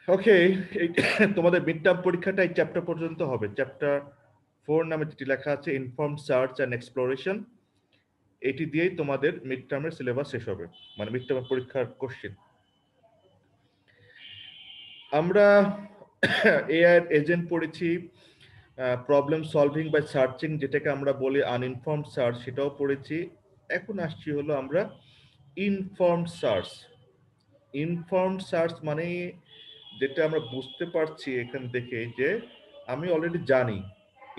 ওকে, তোমাদের mid term পরীক্ষাটা এই চ্যাপ্টার পর্যন্ত হবে। চ্যাপ্টার 4 নামে যেটি লেখা আছে ইনফর্ম সার্চ অ্যান্ড এক্সপ্লোরেশন, এটি দিয়েই তোমাদের মিড টার্মের সিলেবাস শেষ হবে, মানে মিড টার্মের পরীক্ষার কোশ্চেন। আমরা এআই এজেন্ট পড়েছি, প্রবলেম সলভিং বাই সার্চিং, যেটাকে আমরা বলি আনইনফর্মড সার্চ, সেটাও পড়েছি। এখন আসছি হলো আমরা ইনফর্মড সার্চ। ইনফর্মড সার্চ মানে যেটা আমরা বুঝতে পারছি এখান থেকে যে আমি অলরেডি জানি,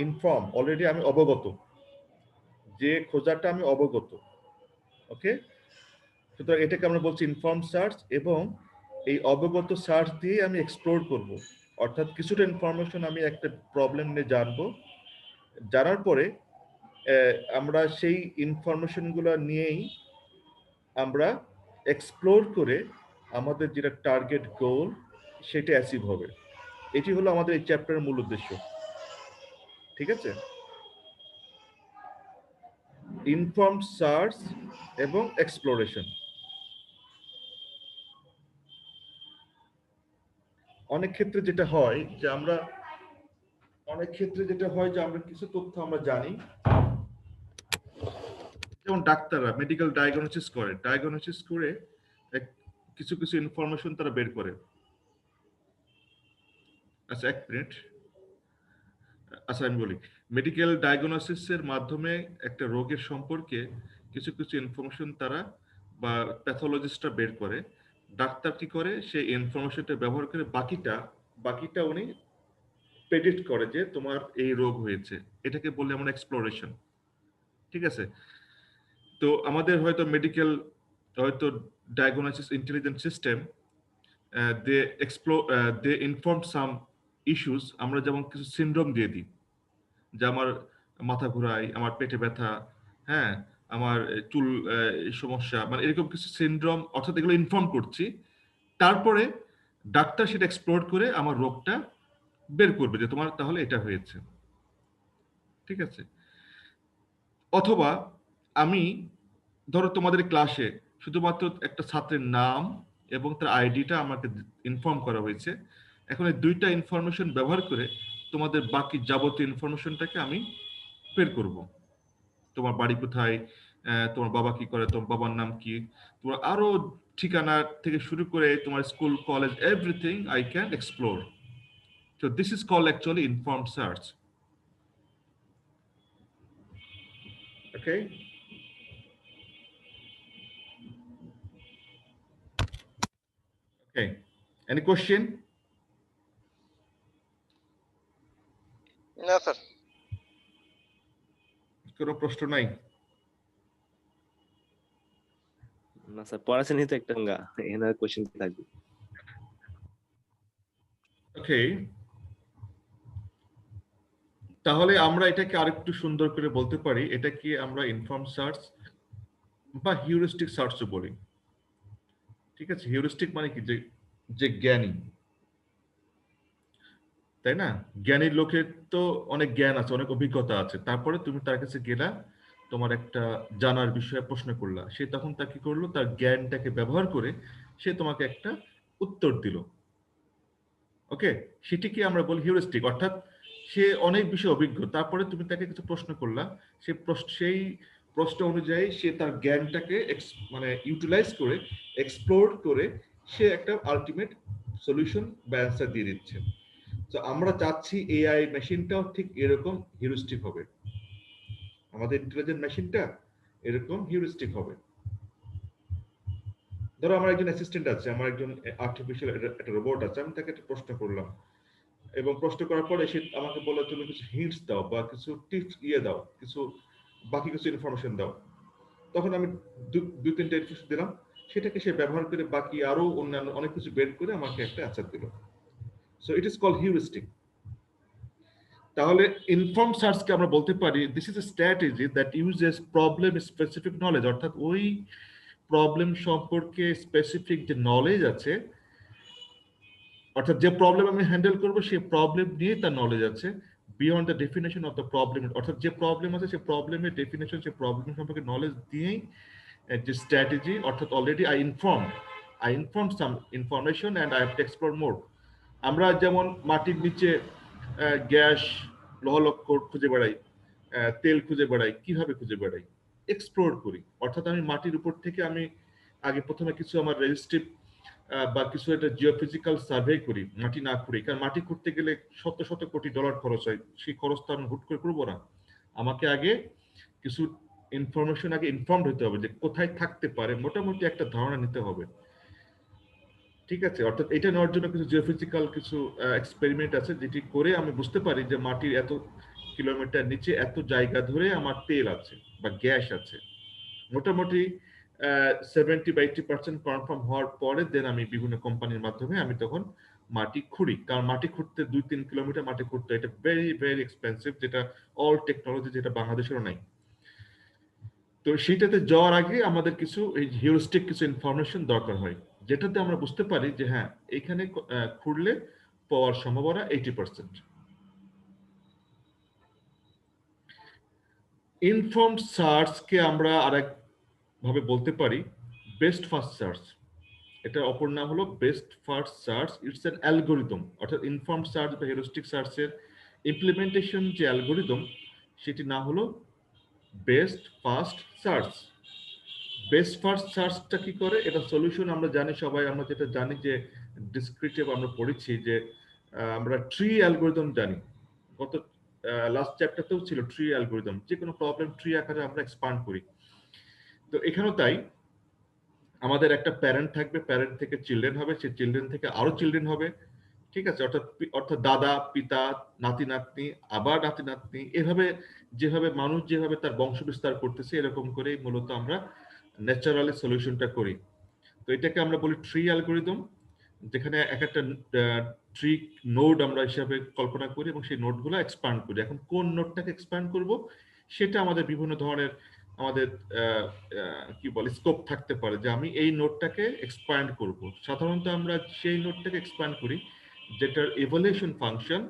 ইনফর্ম অলরেডি আমি অবগত, যে খোঁজাটা আমি অবগত। ওকে, সুতরাং এটাকে আমরা বলছি ইনফর্ম সার্চ, এবং এই অবগত সার্চ দিয়ে আমি এক্সপ্লোর করব, অর্থাৎ কিছুটা ইনফরমেশন আমি একটা প্রবলেম নিয়ে জানবো, জানার পরে আমরা সেই ইনফরমেশনগুলো নিয়েই আমরা এক্সপ্লোর করে আমাদের যেটা টার্গেট গোল সেটা অ্যাচিভ হবে। এটি হলো আমাদের এই চ্যাপ্টারের মূল উদ্দেশ্য। ঠিক আছে, ইনফর্ম সার্চ এবং এক্সপ্লোরেশন। অনেক ক্ষেত্রে যেটা হয় যে আমরা কিছু তথ্য আমরা জানি, যেমন ডাক্তাররা মেডিকেল ডায়াগনোসিস করে কিছু কিছু ইনফরমেশন তারা বের করে। আচ্ছা, এক মিনিট। আচ্ছা, আমি বলি, মেডিকেল ডায়াগনোসিসের মাধ্যমে একটা রোগের সম্পর্কে কিছু কিছু ইনফরমেশন তারা বা প্যাথোলজিস্টরা বের করে। ডাক্তার কি করে, সেই ইনফরমেশনটা ব্যবহার করে বাকিটা উনি প্রেডিক্ট করে যে তোমার এই রোগ হয়েছে। এটাকে বললে আমরা এক্সপ্লোরেশন। ঠিক আছে, তো আমাদের হয়তো ডায়াগনোসিস ইন্টেলিজেন্ট সিস্টেম, দে ইনফর্ম সাম ইস্যুস। আমরা যেমন কিছু সিনড্রোম দিয়ে দিই, যে আমার মাথা ঘোরায়, আমার পেটে ব্যথা, হ্যাঁ, আমার চুল সমস্যা, মানে এরকম কিছু সিনড্রোম, অর্থাৎ এগুলো ইনফর্ম করছি। তারপরে ডাক্তার সেটা এক্সপ্লোর করে আমার রোগটা বের করবে যে তোমার তাহলে এটা হয়েছে। ঠিক আছে, অথবা আমি, ধরো তোমাদের ক্লাসে শুধুমাত্র একটা ছাত্রের নাম এবং তার আইডিটা আমাকে ইনফর্ম করা হয়েছে। এখন এই দুইটা ইনফরমেশন ব্যবহার করে তোমাদের বাকি যাবতীয় ইনফরমেশনটাকে আমি বের করব। তোমার বাড়ি কোথায়, তোমার বাবা কি করে, তোমার বাবার নাম কি, তোমার আরো ঠিকানা থেকে শুরু করে তোমার school college, everything I can explore. So this is called actually informed search. Okay, okay, any question? না স্যার। কোনো প্রশ্ন নাই? না স্যার, পড়াশোনা তো একটা এখানে কোশ্চেন থাকবে। ওকে, তাহলে আমরা এটাকে আরেকটু সুন্দর করে বলতে পারি, এটাকে আমরা ইনফর্ম সার্চ বা হিউরিস্টিক সার্চও বলি। ঠিক আছে, হিউরিস্টিক মানে কি, যে জ্ঞানী, তাই না? জ্ঞানী লোকের তো অনেক জ্ঞান আছে, অনেক অভিজ্ঞতা আছে, তারপরে তুমি তার কাছে গেলা, তোমার একটা জানার বিষয়ে প্রশ্ন করলা, সে তখন তা কি করলো, তার জ্ঞানটাকে ব্যবহার করে সে তোমাকে একটা উত্তর দিল। ওকে, সেটিকে আমরা বলি হিউরিস্টিক, অর্থাৎ সে অনেক বিষয়ে অভিজ্ঞ, তারপরে তুমি তাকে কিছু প্রশ্ন করলা, সেই প্রশ্ন অনুযায়ী সে তার জ্ঞানটাকে মানে ইউটিলাইজ করে, এক্সপ্লোর করে সে একটা আলটিমেট সলিউশন বা অ্যান্সার দিয়ে দিচ্ছে। তো আমরা চাচ্ছি এআই মেশিনটাও ঠিক এরকম হিউরিস্টিক হবে, আমাদের ইন্টেলিজেন্ট মেশিনটা এরকম হিউরিস্টিক হবে। ধরো আমার একজন অ্যাসিস্ট্যান্ট আছে, আমার একজন আর্টিফিশিয়াল একটা রোবট আছে, আমি তাকে একটা প্রশ্ন করলাম, এবং প্রশ্ন করার পরে সে আমাকে বললো তুমি কিছু হিন্টস দাও বা কিছু টিপস দাও, বাকি কিছু ইনফরমেশন দাও। তখন আমি দুই তিনটা ইনফরমেশন দিলাম, সেটাকে সে ব্যবহার করে বাকি আরো অন্যান্য অনেক কিছু বের করে আমাকে একটা অ্যান্সার দিল। So it is called heuristic. তাহলে ইনফর্ম সার্চকে আমরা বলতে পারি this is a strategy that uses problem specific knowledge, অর্থাৎ ওই প্রবলেম সম্পর্কে স্পেসিফিক যে নলেজ আছে, অর্থাৎ যে প্রবলেম আমি হ্যান্ডেল করবো সেই প্রবলেম নিয়ে তার নলেজ আছে, beyond the definition of the problem, অর্থাৎ যে প্রবলেম আছে সেই প্রবলেমের ডেফিনেশন, সেই প্রবলেম সম্পর্কে নলেজ দিয়েই যে স্ট্র্যাটেজি, অর্থাৎ already I inform some information and I have to explore more. আমরা যেমন মাটির নিচে গ্যাস, লৌহলক্কর খুঁজে বেড়াই, তেল খুঁজে বেড়াই, কিভাবে খুঁজে বেড়াই? এক্সপ্লোর করি। অর্থাৎ আমি মাটির উপর থেকে আমি আগে প্রথমে কিছু আমার রেজিস্ট্রিভ বা কিছু একটা জিওফিজিক্যাল সার্ভে করি, মাটি না করি। কারণ মাটি খুঁড়তে গেলে শত শত কোটি ডলার খরচ হয়, সেই খরচ তো আমি হুট করে করবো না। আমাকে আগে কিছু ইনফরমেশন আগে ইনফর্মড হতে হবে যে কোথায় থাকতে পারে, মোটামুটি একটা ধারণা নিতে হবে। ঠিক আছে, অর্থাৎ এটা নেওয়ার জন্য কিছু জিওফিজিক্যাল কিছু এক্সপেরিমেন্ট আছে, যেটি করে আমি বুঝতে পারি যে মাটির এত কিলোমিটার নিচে এত জায়গা ধরে আমার তেল আছে বা গ্যাস আছে। মোটামুটি 70 বা 80% কনফার্ম হওয়ার পরে দেন আমি বিভিন্ন কোম্পানির মাধ্যমে আমি তখন মাটি খুঁড়ি। কারণ মাটি খুঁড়তে 2-3 কিলোমিটার মাটি খুঁড়তে, এটা ভেরি ভেরি এক্সপেন্সিভ, যেটা অল টেকনোলজি, যেটা বাংলাদেশেরও নাই। তো সেটাতে যাওয়ার আগে আমাদের কিছু এই হিউরিস্টিক কিছু ইনফরমেশন দরকার হয়, যেটাতে আমরা বুঝতে পারি যে হ্যাঁ, এখানে খুঁড়লে পাওয়ার সম্ভাবনা 80%। ইনফর্মড সার্চকে আমরা আরেক ভাবে বলতে পারি বেস্ট ফার্স্ট সার্চ। এটা অপর নাম হলো best first search. It's an algorithm. অর্থাৎ ইনফর্মড সার্চ বা হিউরিস্টিক সার্চের ইমপ্লিমেন্টেশন যে অ্যালগোরিদম, সেটি নাম হলো best first search. Best first সার্চটা কি করে? এটা সলিউশন আমরা জানি সবাই, আমরা যেটা জানি যে ডিসক্রিপটিভ আমরা পড়েছি যে আমরা ট্রি অ্যালগোরিদম জানি। গত লাস্ট চ্যাপ্টারতেও ছিল ট্রি অ্যালগোরিদম, যে কোনো প্রবলেম ট্রি আকারে আমরা এক্সপান্ড করি। তো এখানেও তাই, আমাদের একটা প্যারেন্ট থাকবে, প্যারেন্ট থেকে চিলড্রেন হবে, সেই চিলড্রেন থেকে আরো চিলড্রেন হবে। ঠিক আছে, অর্থাৎ অর্থাৎ দাদা, পিতা, নাতি নাতনি, আবার নাতি নাতনি, এভাবে যেভাবে মানুষ যেভাবে তার বংশ বিস্তার করতেছে, এরকম করেই মূলত আমরা ন্যাচারালি সলিউশনটা করি। তো এটাকে আমরা বলি ট্রি অ্যালগোরিদম, যেখানে এক একটা ট্রি নোড আমরা হিসাবে কল্পনা করি এবং সেই নোডগুলো এক্সপান্ড করি। এখন কোন নোডটাকে এক্সপান্ড করব, সেটা আমাদের বিভিন্ন ধরনের আমাদের কি বলে স্কোপ থাকতে পারে, যে আমি এই নোডটাকে এক্সপান্ড করব। সাধারণত আমরা সেই নোডটাকে এক্সপান্ড করি যেটার ইভ্যালুয়েশন ফাংশন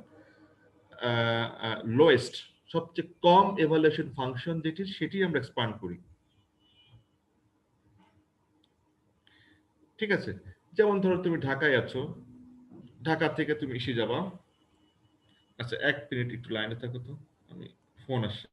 লোয়েস্ট, সবচেয়ে কম ইভ্যালুয়েশন ফাংশন যেটি, সেটি আমরা এক্সপান্ড করি। ঠিক আছে, যেমন ধরো তুমি ঢাকায় আছো, ঢাকা থেকে তুমি এসে যাবা। আচ্ছা, 1 মিনিট একটু লাইনে থাকো তো, আমি ফোন আসছে।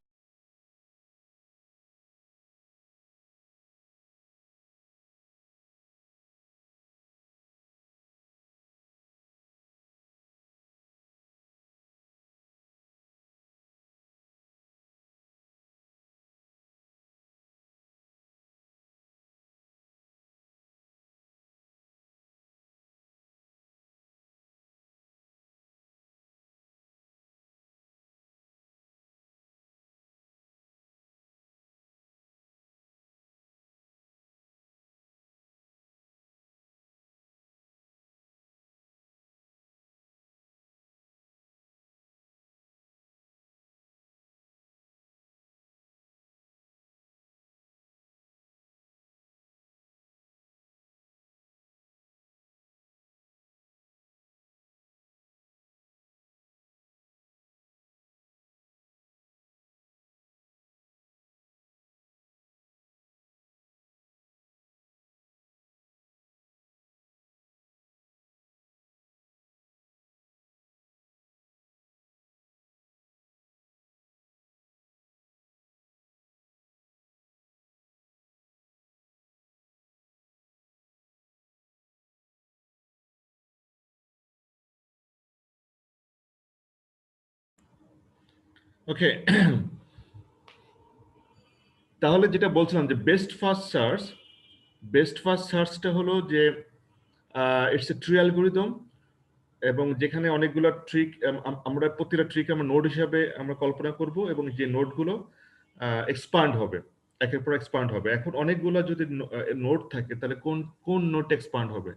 ওকে, তাহলে যেটা বলছিলাম যে best first search, best first সার্চটা হলো যে ইটস এ ট্রি অ্যালগোরিদম, এবং যেখানে অনেকগুলো ট্রিক, আমরা প্রতিটা ট্রিক আমরা নোড হিসাবে আমরা কল্পনা করব, এবং যে নোডগুলো এক্সপান্ড হবে, একের পর এক্সপান্ড হবে। এখন অনেকগুলো যদি নোড থাকে, তাহলে কোন কোন নোড এক্সপান্ড হবে?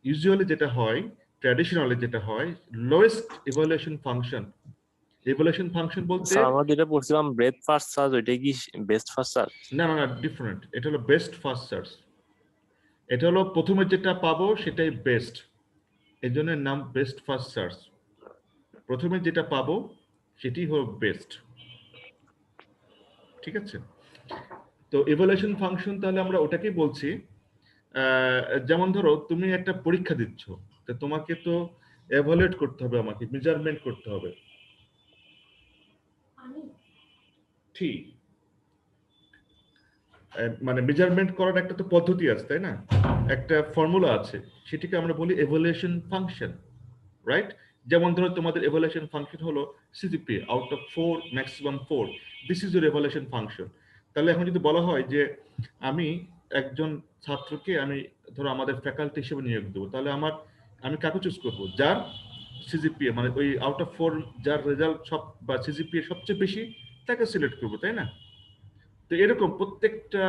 ইউজুয়ালি যেটা হয়, ট্র্যাডিশনালি যেটা হয়, lowest evaluation function. Evaluation function বলতে, স্যার আমরা যেটা পড়ছিলাম ব্রেথ ফার্স্ট সার্চ, ওইটাই কি বেস্ট ফার্স্ট সার্চ? না না না, ডিফারেন্ট। এটা হলো বেস্ট ফার্স্ট সার্চ। এটা হলো প্রথমে যেটা পাবো সেটাই বেস্ট, এই জন্য এর নাম বেস্ট ফার্স্ট সার্চ। প্রথমে যেটা পাবো সেটি হলো বেস্ট। ঠিক আছে, তো ইভালুয়েশন ফাংশন তাহলে আমরা ওটাকেই বলছি। যেমন ধরো তুমি একটা পরীক্ষা দিচ্ছ, তো তোমাকে তো এভালুয়েট করতে হবে, আমাকে মেজারমেন্ট করতে হবে। ঠিক, মানে মেজারমেন্ট করার একটা তো পদ্ধতি আছে, তাই না? একটা ফর্মুলা আছে, সেটাকে আমরা বলি এভালুয়েশন ফাংশন, রাইট? যেমন ধরো তোমাদের এভালুয়েশন ফাংশন হলো CGPA out of 4 maximum 4, this is your evaluation function. তাহলে এখন যদি বলা হয় যে আমি একজন ছাত্রকে আমি ধরো আমাদের ফ্যাকাল্টি হিসেবে নিয়োগ দেবো, তাহলে আমি কাকে চুজ করবো? যার সিজিপিএ মানে ওই আউট অফ 4 যার রেজাল্ট সব বা সিজিপিএ সবচেয়ে বেশি, তাকে সিলেক্ট করবো, তাই না? তো এরকম প্রত্যেকটা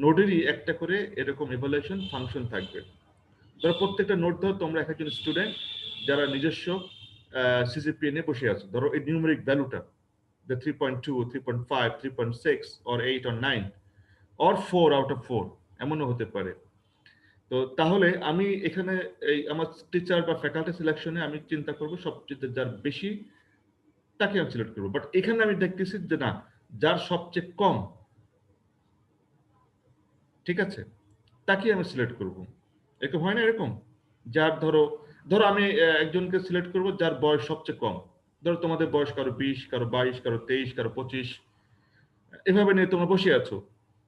নোডেরই একটা করে এরকম এভালুয়েশন ফাংশন থাকবে। ধরো প্রত্যেকটা নোড ধরো তোমরা এক একজন স্টুডেন্ট যারা নিজস্ব সিজিপিএ নিয়ে বসে আছো, ধরো এই নিউমেরিক ভ্যালুটা the 3.2, 3.5, 3.6 or 8 or 9 or 4 out of 4 এমনও হতে পারে। তো তাহলে আমি এখানে এই আমার টিচার বা ফ্যাকাল্টি সিলেকশনে আমি চিন্তা করব সবচেয়ে যার বেশি তাকে আমি সিলেক্ট করবো। বাট এখানে আমি দেখতেছি যে না, যার সবচেয়ে কম, ঠিক আছে, তাকে আমি সিলেক্ট করব। এরকম হয় না? এরকম যার ধরো ধরো আমি একজনকে সিলেক্ট করব যার বয়স সবচেয়ে কম। ধরো তোমাদের বয়স কারো 20, কারো 22, কারো 23, কারো 25, এভাবে নিয়ে তোমরা বসে আছো।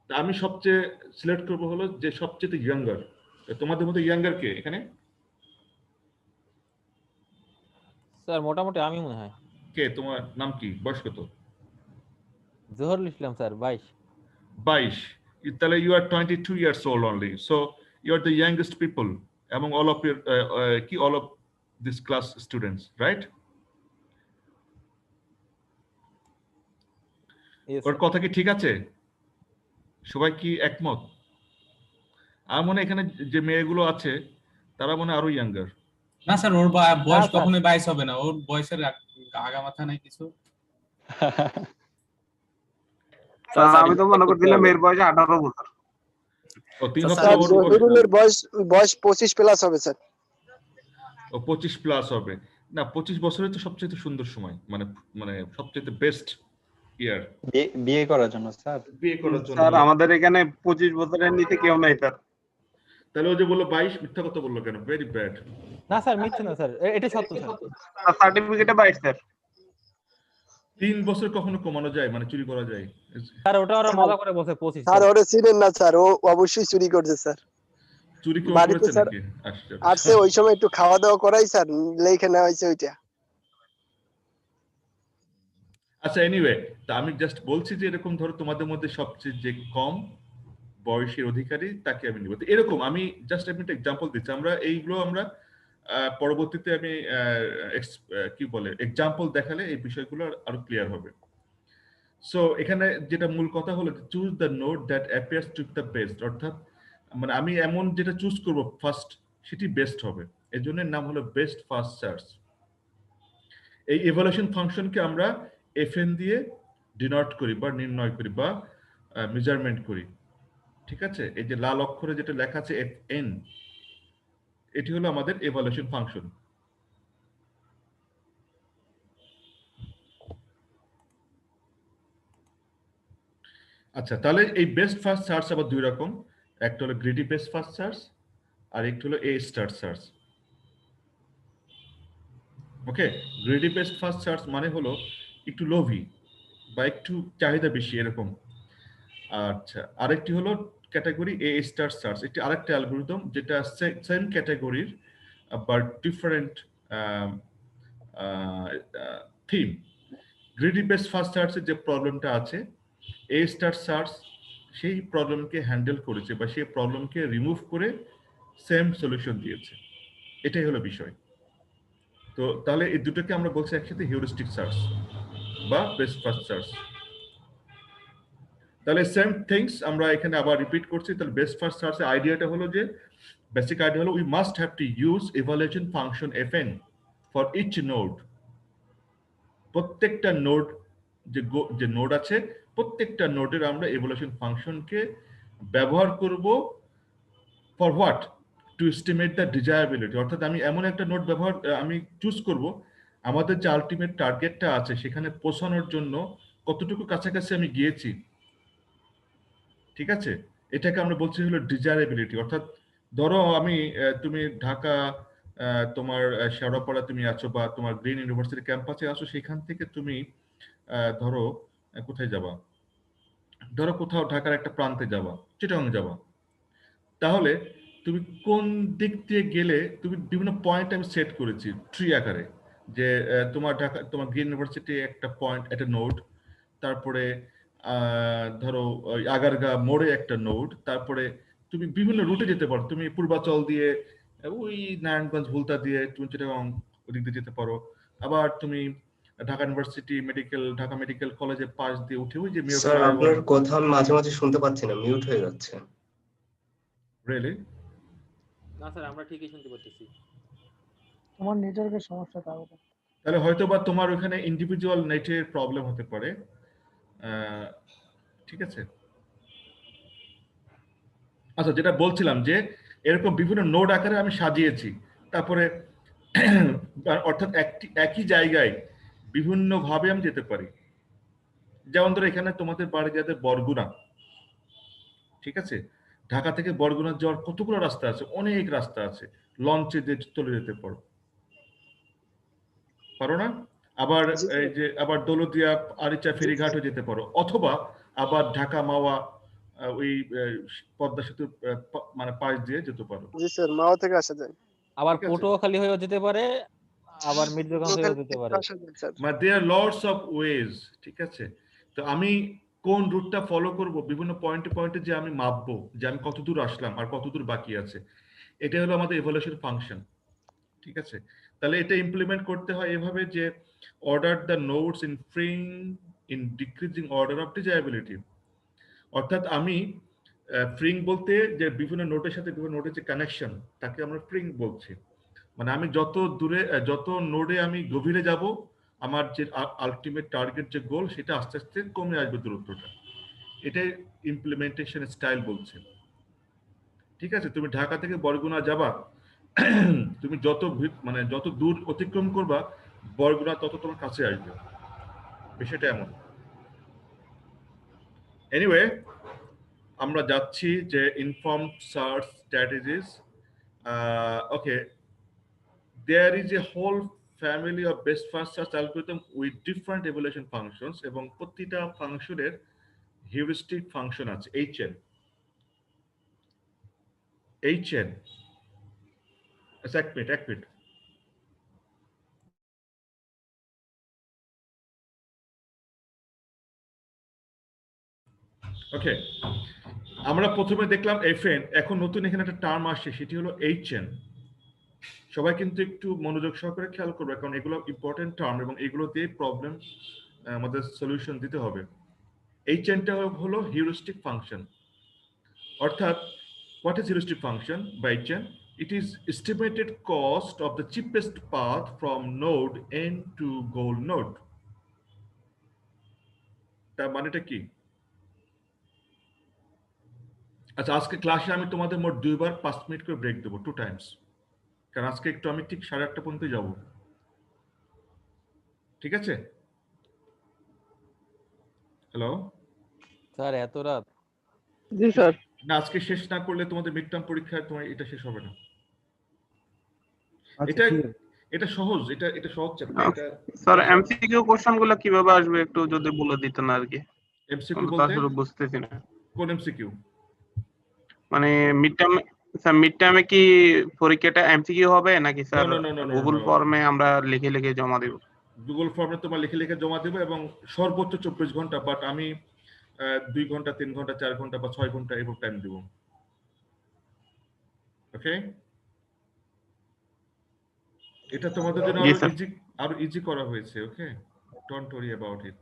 তা আমি সবচেয়ে সিলেক্ট করব হলো যে সবচেয়ে ইয়াঙ্গার। তোমাদের মধ্যে ইয়াঙ্গার কে এখানে? স্যার মোটামুটি আমি মনে হয়। কে? তোমার নাম কি? বয়স কত? জহরুল ইসলাম স্যার, 22। 22। তাহলে you are 22 years old only, so you are the youngest people among all of your all of this class students, right? Yes, or sir. কথা কি ঠিক আছে? সবাই কি একমত? আমার মনে হয় এখানে যে মেয়েগুলো আছে তারা মনে হয় আরো ইয়াঙ্গার। না স্যার, ওর বয়স স্যার। কখনোই 22 হবে না, ওর বয়সের আগা মাথা নাই কিছু। আমি তো মনে করছিলাম এর বয়স 18 বছর। ও তিন তো বছর স্যার, ওর জহিরুলের বয়স 25 প্লাস হবে স্যার। ও 25 প্লাস হবে। না, 25 বছরের তো সবচেয়ে সুন্দর সময়, মানে মানে সবচেয়ে বেস্ট ইয়ার বিয়ে করার জন্য স্যার। বিয়ে করার জন্য। স্যার আমাদের এখানে 25 বছরের নিচে কেউ নাই স্যার। তাহলে ও যে বললো 22, মিথ্যা কথা বললো কেন? Very bad. না স্যার, মিথ্যে না স্যার, এটা সত্য স্যার। সার্টিফিকেটে 22 স্যার। 3 বছর কখনো কমানো যায়, মানে চুরি করা যায়? স্যার ওটা ওরা মজা করে বলছে 25। স্যার ওরে চিনেন না স্যার, ও অবশ্যই চুরি করছে স্যার। চুরি কেউ বাড়িতে করেছে স্যার নাকি? আশ্চর্য। আসছে ওই সময় একটু খাওয়া দাওয়া করাই স্যার, লেখে নেওয়া হয়েছে ওইটা। আচ্ছা, এনিওয়ে, তা আমি জাস্ট বলছি যে এরকম ধরো তোমাদের মধ্যে সবচেয়ে যে কম বয়সের অধিকারী তাকে আমি নিব। এরকম আমি জাস্ট একটা এক্সাম্পল দিচ্ছি। আমরা এইগুলো আমরা পরবর্তীতে আমি কি বলে এক্সাম্পল দেখালে এই বিষয়গুলো আরো ক্লিয়ার হবে। সো এখানে যেটা মূল কথা হলো choose the node that appears to the best, অর্থাৎ মানে আমি এমন যেটা চুজ করব ফার্স্ট সেটি বেস্ট হবে। এর জন্য নাম হলো বেস্ট ফার্স্ট সার্চ। এই ইভালুয়েশন ফাংশনকে আমরা এফএন দিয়ে ডিনোট করি বা নির্ণয় করি বা মেজারমেন্ট করি, ঠিক আছে? এই যে লাল অক্ষরে যেটা লেখা আছে এফএন, এটি হলো আমাদের ইভালুয়েশন ফাংশন। আচ্ছা, তাহলে এই বেস্ট ফার্স্ট সার্চ আবার দুই রকম, একটা হলো গ্রিডি বেস্ট ফার্স্ট সার্চ আর একটা হলো এ স্টার সার্চ। ওকে, গ্রিডি বেস্ট ফার্স্ট সার্চ মানে হলো একটু লোভী বা একটু চাহিদা বেশি এরকম। আচ্ছা, আরেকটি হলো ক্যাটাগরি এ স্টার সার্চ, একটি আরেকটা অ্যালগরিদম যেটা সেম ক্যাটাগরির but different theme. Greedy best first সার্চের যে প্রবলেমটা আছে, এ স্টার সার্চ সেই প্রবলেমকে হ্যান্ডেল করেছে বা সেই প্রবলেমকে রিমুভ করে সেম সলিউশন দিয়েছে। এটাই হলো বিষয়। তো তাহলে এই দুটোকে আমরা বলছি একসাথে হিউরিস্টিক সার্চ বা বেস্ট ফার্স্ট সার্চ। তাহলে সেম থিংস আমরা এখানে আবার রিপিট করছি। তাহলে বেস্ট ফার্স্ট সার্চের আইডিয়াটা হলো যে বেসিক আইডিয়া হলো we must have to use evaluation function FN for each node. প্রত্যেকটা নোড যে নোড আছে প্রত্যেকটা নোডের আমরা ইভালুয়েশন ফাংশনকে ব্যবহার করব for what? To estimate the desirability, অর্থাৎ আমি এমন একটা নোড আমি চুজ করব আমাদের যে আলটিমেট টার্গেটটা আছে সেখানে পৌঁছানোর জন্য কতটুকু কাছাকাছি আমি গিয়েছি, ঠিক আছে? এটাকে আমরা বলছি হলো ডিজায়াবিলিটি। অর্থাৎ ধরো আমি তুমি ঢাকা তোমার শেওড়াপাড়া তুমি আছো বা তোমার গ্রিন ইউনিভার্সিটি ক্যাম্পাসে আছো, সেখান থেকে তুমি ধরো কোথায় যাবা, ধরো কোথাও ঢাকার একটা প্রান্তে যাবা, চিটাগাং যাবা, তাহলে তুমি কোন দিক দিয়ে গেলে, তুমি বিভিন্ন পয়েন্ট আমি সেট করেছি ট্রি আকারে, যে তোমার ঢাকা তোমার গ্রিন ইউনিভার্সিটি একটা পয়েন্ট, একটা নোড, তারপরে ধরো ওই আগারগা মোড়ে একটা নোড, তারপরে তুমি বিভিন্ন রুটে যেতে পারো, তুমি পূর্বাচল দিয়ে ওই নারায়ণগঞ্জ ভুলতা দিয়ে তুমি চিটাগাং ওদিক দিয়ে যেতে পারো, আবার তুমি Dhaka university medical, Dhaka medical কলেজের পাশ দিয়ে উঠে ওই যে মেয়র স্যার ফ্লাইওভার। আপনার কথা আমি মাঝে মাঝে শুনতে পাচ্ছি না, মিউট হয়ে যাচ্ছে। রিয়েলি? না স্যার আমরা ঠিকই শুনতে পাচ্ছি। তোমার নেটওয়ার্কের সমস্যা তাহলে। তাহলে হয়তো বা তোমার ওখানে ইন্ডিভিজুয়াল নেটের প্রবলেম হতে পারে। ঠিক আছে, আচ্ছা যেটা বলছিলাম যে এরকম বিভিন্ন নোড আকারে আমি সাজিয়েছি, তারপরে অর্থাৎ একই জায়গায় বিভিন্ন ভাবে আমি যেতে পারি। যেমন ধরো এখানে তোমাদের বাড়ি যাদের বরগুনা, ঠিক আছে, ঢাকা থেকে বরগুনা যাওয়ার কতগুলো রাস্তা আছে, অনেক রাস্তা আছে, লঞ্চে দিয়ে চলে যেতে পারো, পারো না? আবার জি স্যার। এই যে আবার দৌলতদিয়া আরিচা ফেরিঘাটও যেতে পারো, অথবা আবার ঢাকা মাওয়া ওই পদ্মা সেতু মানে পাশ দিয়ে যেতে পারো। জি স্যার, মাওয়া থেকে আসা যায়। আবার ঠিক আছে। পটুয়াখালী হয়েও যেতে পারে, আবার মির্জাগঞ্জ হয়েও ওখান যেতে থেকে পারে। আসা যায় স্যার। মানে দেয়ার লর্ডস অফ ওয়েজ, ঠিক আছে। তো আমি কোন রুটটা ফলো করব, বিভিন্ন পয়েন্টে পয়েন্টে যে আমি মাপবো যে আমি কত দূর আসলাম আর কত দূর বাকি আছে, এটা হলো আমাদের ইভ্যালুয়েশন ফাংশন, ঠিক আছে। তাহলে এটা ইমপ্লিমেন্ট করতে হয় এভাবে যে order the nodes in fringe in decreasing order of desirability, অর্থাৎ আমি ফ্রিং বলতে যে বিভিন্ন নোটের সাথে বিভিন্ন নোটের যে কানেকশন, তাকে আমরা ফ্রিং বলছি। মানে আমি যত দূরে যত নোডে আমি গভীরে যাব, আমার যে আলটিমেট টার্গেট যে গোল, সেটা আস্তে আস্তে কমে আসবে দূরত্বটা। এটাই ইমপ্লিমেন্টেশন স্টাইল বলছে, ঠিক আছে। তুমি ঢাকা থেকে বরগুনা যাবা, তুমি যত মানে যত দূর অতিক্রম করবা, বরগুনা তত তোমার কাছে আসবে, বিষয়টা এমন। এনিওয়ে, আমরা যাচ্ছি যে informed search strategies. Okay, there is a whole family of best first search algorithm with different evaluation functions, এবং প্রতিটা ফাংশনের হিউরিস্টিক ফাংশন আছে, HN। আচ্ছা এক মিনিট। ওকে, আমরা প্রথমে দেখলাম FN, এখন নতুন এখানে একটা টার্ম আসছে, সেটি হলো HN। সবাই কিন্তু একটু মনোযোগ সহকারে খেয়াল করবে, কারণ এগুলো ইম্পর্টেন্ট টার্ম এবং এগুলো দিয়ে প্রবলেম আমাদের সলিউশন দিতে হবে। HN-টা হলো হিউরিস্টিক ফাংশন, অর্থাৎ what is heuristic function by HN? It is estimated cost of the cheapest path from node N to goal node. তার মানেটা কি? আচ্ছা, আজকে ক্লাসে আমি তোমাদের মোট 2 বার 5 মিনিট করে ব্রেক দেবো, 2 টাইমস, কারণ আজকে একটু আমি ঠিক 8:30 পর্যন্ত যাব, ঠিক আছে? হ্যালো স্যার এত রাত? জি স্যার। না, আজকে শেষ না করলে তোমাদের মিড টার্ম পরীক্ষায় তোমার এটা শেষ হবে না। এটা এটা সহজ, এটা সহজ চ্যাপ্টার। এটা স্যার এমসিকিউ কোশ্চেন গুলো কিভাবে আসবে একটু যদি বলে দিতেন আর কি। এমসিকিউ আমি তো বলতে আসলে বুঝতেছি না। কোন এমসিকিউ? মানে মিড টার্ম, স্যার মিড টার্মে কি পরীক্ষাটা এমসিকিউ হবে নাকি স্যার No. গুগল ফর্মে আমরা লিখে লিখে জমা দেব? গুগল ফর্মে তোমার লিখে জমা দেবে এবং সর্বোচ্চ 24 ঘন্টা, বাট আমি 2 ঘন্টা 3 ঘন্টা 4 ঘন্টা বা 6 ঘন্টা এরকম টাইম দেব। ওকে, এটা তোমাদের জন্য জি আরো স্যার। ইজি করা হয়েছে। ওকে, ডোন্ট ওয়ারি অ্যাবাউট ইট।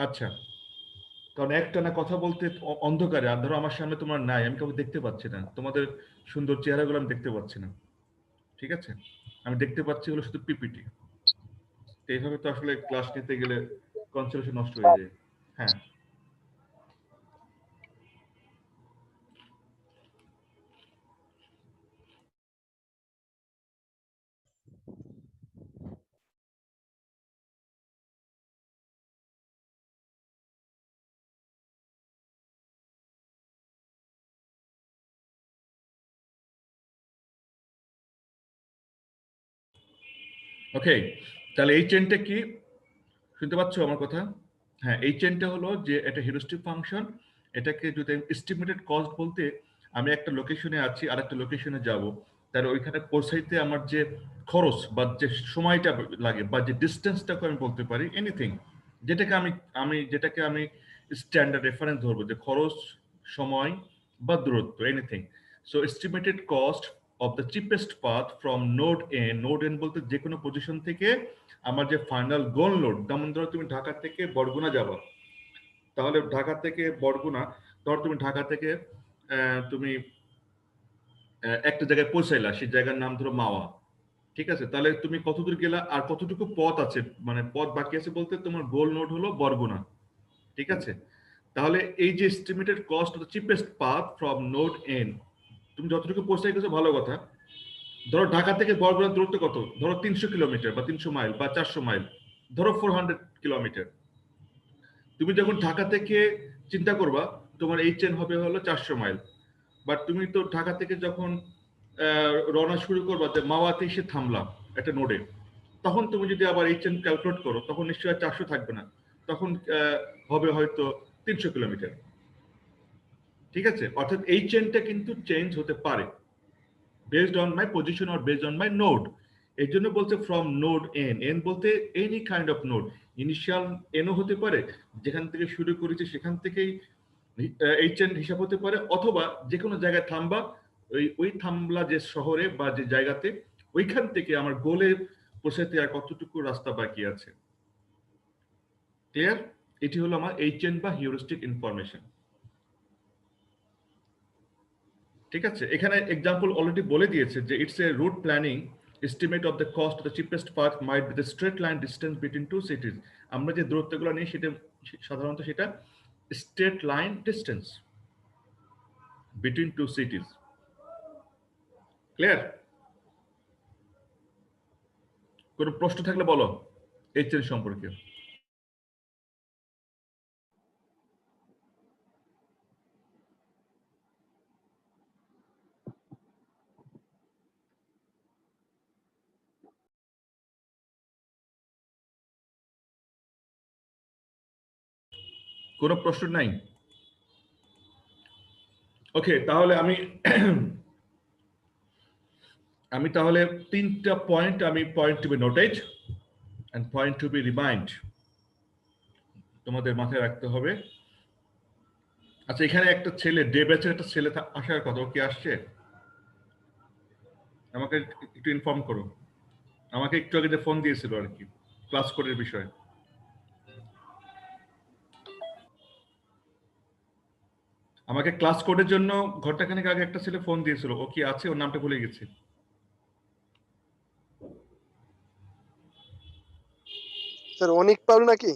আচ্ছা, কারণ একটানা কথা বলতে অন্ধকারে, আর ধরো আমার সামনে তোমার নাই, আমি কাউকে দেখতে পাচ্ছি না, তোমাদের সুন্দর চেহারাগুলো আমি দেখতে পাচ্ছি না, ঠিক আছে। আমি দেখতে পাচ্ছি হলো শুধু পিপিটি। এইভাবে তো আসলে ক্লাস নিতে গেলে কনসেন্ট্রেশন নষ্ট হয়ে যায়। হ্যাঁ। ওকে, তাহলে এই চেনটা কি, শুনতে পাচ্ছ আমার কথা? হ্যাঁ, এই চেনটা হলো যে এটা হিউরিস্টিক ফাংশন। এটাকে যদি এস্টিমেটেড কস্ট বলতে, আমি একটা লোকেশনে আছি আর একটা লোকেশনে যাব, তাহলে ওইখানে পৌঁছাইতে আমার যে খরচ বা যে সময়টা লাগে বা যে ডিস্টেন্সটাকে আমি বলতে পারি এনিথিং, যেটাকে আমি স্ট্যান্ডার্ড রেফারেন্স ধরবো, যে খরচ, সময় বা দূরত্ব, anything. So estimated cost of the cheapest path from node N, node N বলতে যে কোনো পজিশন থেকে আমার যে ফাইনাল গোল নোড, যেমন ধরো তুমি ঢাকা থেকে বরগুনা যাবা, তাহলে ঢাকা থেকে বরগুনা, ধর তুমি ঢাকা থেকে তুমি একটা জায়গায় পৌঁছাইলা, সেই জায়গার নাম ধরো মাওয়া, ঠিক আছে? তাহলে তুমি কতদূর গেলা আর কতটুকু পথ আছে, মানে পথ বাকি আছে বলতে তোমার গোল নোড হলো বরগুনা, ঠিক আছে? তাহলে এই যে estimated cost of the cheapest path from node N, তুমি যতটুকু পৌঁছাই গেছো ভালো কথা। ধরো ঢাকা থেকে বরগুনার দূরত্ব কত, ধরো 300 কিলোমিটার বা 300 মাইল বা 400 মাইল, ধরো 400 কিলোমিটার। তুমি যখন ঢাকা থেকে চিন্তা করবা, তোমার এই চেন হবে হলো 400 মাইল। বাট তুমি তো ঢাকা থেকে যখন রওনা শুরু করবা, যে মাওয়াতে এসে থামলাম একটা নোডে, তখন তুমি যদি আবার এই চেন ক্যালকুলেট করো, তখন নিশ্চয়ই 400 থাকবে না, তখন হবে হয়তো 300 কিলোমিটার, ঠিক আছে? অর্থাৎ এই চেনটা কিন্তু চেঞ্জ হতে পারে based on my position or based on my node. এই জন্য বলছে ফ্রম নোড এন, এন বলতে any kind of node, initial NO হতে পারে, যেখান থেকে শুরু করেছি সেখান থেকেই এই চেন হিসাব হতে পারে, অথবা যে কোনো জায়গায় থামবা, ওই থামলা যে শহরে বা যে জায়গাতে, ওইখান থেকে আমার গোলে পৌঁছাতে আর কতটুকু রাস্তা বাকি আছে। ক্লিয়ার? এটি হলো আমার এই চেন বা হিউরিস্টিক ইনফরমেশন, ঠিক আছে? এখানে এক্সাম্পল অলরেডি বলে দিয়েছে যে it's a route planning estimate of the cost of the cheapest path might be the straight line distance between two cities. আমরা যে দূরত্বগুলো নিই সেটা সাধারণত সেটা straight line distance between two cities. Clear? কোনো প্রশ্ন থাকলে বলো এই চেন সম্পর্কে। কোনো প্রশ্ন নাই? ওকে, তাহলে আমি তাহলে 3টা point, point to be noted and point to be remind তোমাদের মাথায় রাখতে হবে। আচ্ছা, এখানে একটা ছেলে, ডে ব্যাচের একটা ছেলে আসার কথা, ও কি আসছে? আমাকে একটু ইনফর্ম করো। আমাকে একটু আগে যে ফোন দিয়েছিল আর কি, ক্লাস কোডের বিষয়ে। আমাকে ক্লাস কোডের জন্য ঘন্টাখানেক আগে একটা ছেলে ফোন দিয়েছিল, ও কি আছে? ওর নামটা ভুলে গেছি। স্যার অনিক পাল নাকি?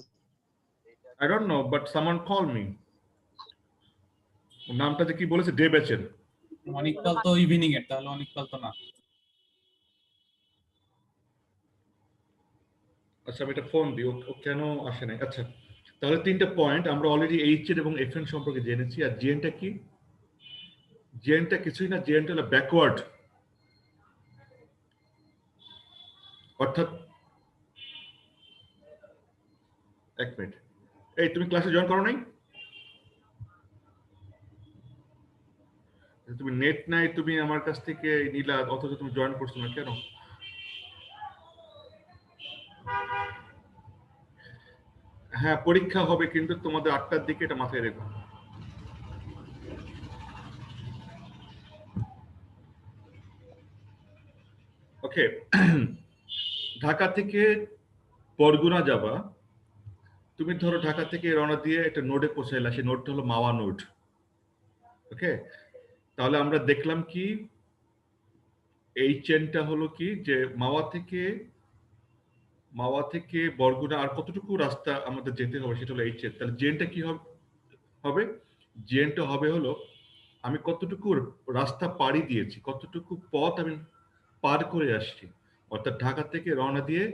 I don't know, but someone called me. ওর নামটা যে কি বলেছে, ডে ব্যাচের। অনিকপাল তো ইভিনিং এর, তাহলে অনিকপাল তো না। আচ্ছা, আমি এটা ফোন দিই, ও কেন আসে নাই? আচ্ছা, তাহলে 3টা পয়েন্ট আমরা অলরেডি এইচ এর এবং এফ এন সম্পর্কে জেনেছি। আর জিএনটা কি? জিএনটা কিছুই না, জিএনটা হলো ব্যাকওয়ার্ড, অর্থাৎ এক মিনিট, এই তুমি ক্লাসে জয়েন করো নাই? তুমি নেট নাই, তুমি আমার কাছ থেকে নিলা, অথচ তুমি জয়েন করছো না কেন? হ্যাঁ, পরীক্ষা হবে কিন্তু তোমাদের 8টার দিকে, এটা মাথায় রেখো। ওকে, ঢাকা থেকে বরগুনা যাবা, তুমি ধরো ঢাকা থেকে রওনা দিয়ে একটা নোডে পৌঁছাইলা, সেই নোডটা হলো মাওয়া নোড। ওকে, তাহলে আমরা দেখলাম কি এই চেনটা হলো কি, যে মাওয়া থেকে বরগুনা আর কতটুকু রাস্তা আমাদের যেতে হবে, সেটা হলো এই চেন। তাহলে জেনটা কি হবে? জেনটা হবে হলো আমি কতটুকু রাস্তা পাড়ি দিয়েছি, কতটুকু পথ আমি পার করে আসছি, অর্থাৎ ঢাকা থেকে রওনা দিয়ে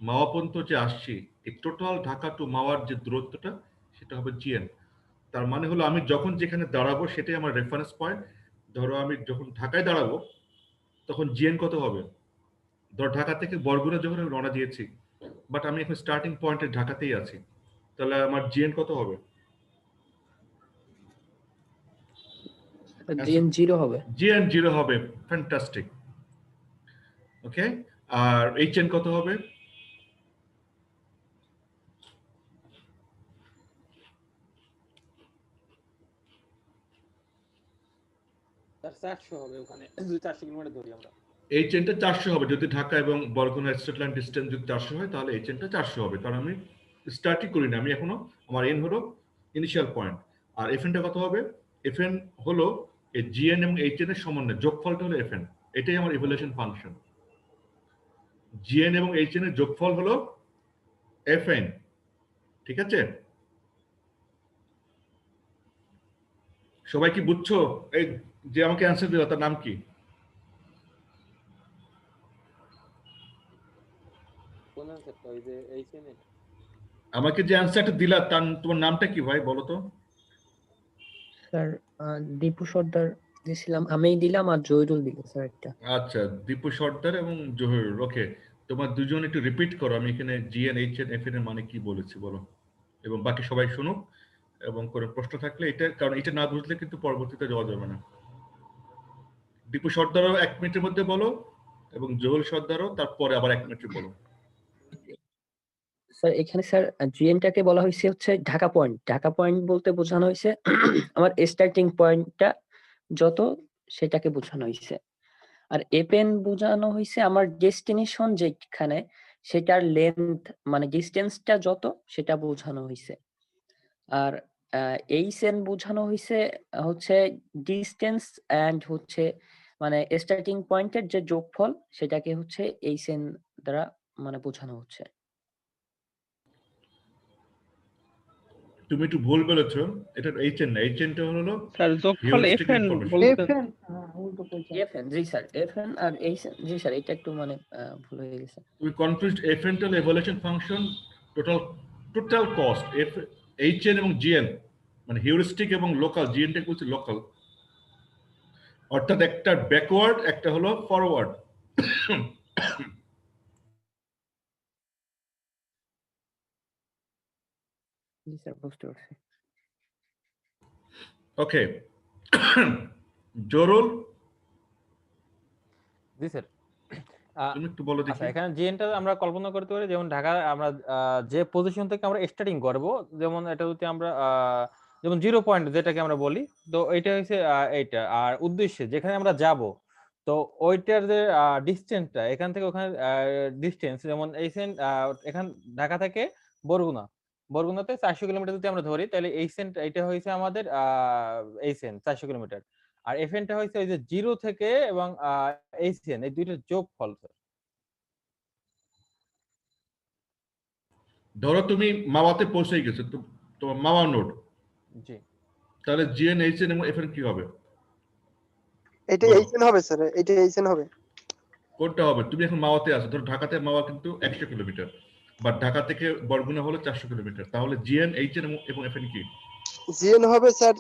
মাওয়া পর্যন্ত যে আসছি, এই টোটাল ঢাকা টু মাওয়ার যে দূরত্বটা, সেটা হবে জিএন। তার মানে হলো আমি যখন যেখানে দাঁড়াবো সেটাই আমার রেফারেন্স পয়েন্ট। ধরো আমি যখন ঢাকায় দাঁড়াবো, তখন জিএন কত হবে? ধর ঢাকা থেকে বরগুনা যখন আমি রওনা দিয়েছি, বাট আমি এখন স্টার্টিং পয়েন্টে ঢাকাতেই আছি, তাহলে আমার জিএন কত হবে? জিএন 0 হবে। জিএন 0 হবে, ফ্যান্টাস্টিক। ওকে, আর এইচএন কত হবে? স্যার 400 হবে ওখানে, যদি 400 কিলোমিটার ধরি আমরা। এইচএনটা 400 হবে যদি ঢাকা এবং বরগুনা স্ট্রেট লাইন ডিসটেন্স যদি 400 হয়, তাহলে এইচএনটা 400 হবে, কারণ আমি স্টার্টই করি না, আমি এখনো আমার এন হলো ইনিশিয়াল পয়েন্ট। আর এফএনটা কত হবে? এফএন হলো এই জিএন এবং এইচএন এর সমন্বয়, যোগফলটা হলো এফএন। এটাই আমার ইভ্যালুয়েশন ফাংশন। জিএন এবং এইচএন এর যোগফল হলো এফএন, ঠিক আছে? সবাই কি বুঝছো? এই যে আমাকে অ্যান্সার দিল তার নাম কি? কোন অ্যানসারটা? ওই যে এইচএন এর? আমাকে যে অ্যান্সারটা দিলা তার তোমার নামটা কি ভাই বলো তো? স্যার দীপু সর্দার দিছিলাম, আমিই দিলাম, আর জহিরুল দিল স্যার একটা। আচ্ছা, দীপু সর্দার এবং জহিরুল। ওকে, তোমার দুজন একটু রিপিট করো, আমি এখানে জিএন এইচএন এফএন এর মানে কি বলেছি বলো, এবং বাকি সবাই শুনুক, এবং কোনো প্রশ্ন থাকলে এটা, কারণ এটা না বুঝলে কিন্তু পরবর্তীতে যাওয়া যাবে না। দীপু সর্দারও 1 মিনিটের মধ্যে বলো, এবং জহুল সর্দারও তারপরে আবার 1 মিনিটে বলো। স্যার এখানে স্যার জিএনটাকে বলা হয়েছে হচ্ছে ঢাকা পয়েন্ট। ঢাকা পয়েন্ট বলতে বোঝানো হয়েছে আমার স্টার্টিং পয়েন্টটা যত, সেটাকে বোঝানো হয়েছে। আর এপেন বোঝানো হয়েছে আমার ডেস্টিনেশন যেখানে, সেটার লেন্থ মানে ডিস্টেন্সটা যত, সেটা বোঝানো হয়েছে। আর এইচএন বোঝানো হয়েছে হচ্ছে ডিস্টেন্স এন্ড হচ্ছে মানে স্টার্টিং পয়েন্টের যে যোগফল, সেটাকে হচ্ছে এইচএন দ্বারা মানে বোঝানো হচ্ছে। তুমি একটু ভুল বলেছো, এটা এইচএন না, এইচএনটা হলো স্যার যোগফল heuristic এফএন information। বলতেন। এফএন, হ্যাঁ উল্টো কইছেন। এফএন, জি স্যার, এফএন আর এইচএন, জি স্যার, এটা একটু মানে ভুল হয়ে গেছে। তুমি কনফিউজড। এফএন টা evaluation function, total cost. F HN এবং জিএন মানে হিউরিস্টিক এবং লোকাল, জিএনটা বলছে লোকাল, অর্থাৎ একটা ব্যাকওয়ার্ড একটা হলো ফরওয়ার্ড। জি স্যার, বুঝতে পারছি। ওকে, জরুল জি স্যার। তুমি একটু বলো আচ্ছা, দেখি। এখানে জিএনটা আমরা কল্পনা করতে পারি, যেমন ঢাকা আমরা যে পজিশন থেকে আমরা স্টার্টিং করব, যেমন এটা যদি আমরা যেমন 0 পয়েন্ট যেটাকে আমরা বলি, তো এইটা হচ্ছে এইটা, আর উদ্দেশ্যে যেখানে আমরা যাব, তো ওইটার যে ডিসটেন্সটা এখান থেকে ওখানে ডিসটেন্স, যেমন এখান ঢাকা থেকে বরগুনাতে 400 কিলোমিটার যদি আমরা ধরি, তাহলে এইটা হয়েছে আমাদের এইচএন 400 কিলোমিটার। আর এফএনটা হয়েছে ওই যে 0 থেকে এবং এইচএন এই দুইটার যোগফল। ধরো তুমি মাওয়াতে পৌঁছে গেছো, তোমার মাওয়া নোড, জি, তাহলে জিএন এইচএন এবং এফএন কি হবে? এটা বলো। এইচএন হবে স্যার, এটা এইচএন হবে। কোনটা হবে? তুমি এখন মাওয়াতে আছো, ধরো ঢাকাতে মাওয়া কিন্তু 100 কিলোমিটার, বা ঢাকা থেকে বরগুনা হলো 400 কিলোমিটার, তাহলে জিএন এইচএন এবং এফএন কি? জিএন হবে স্যার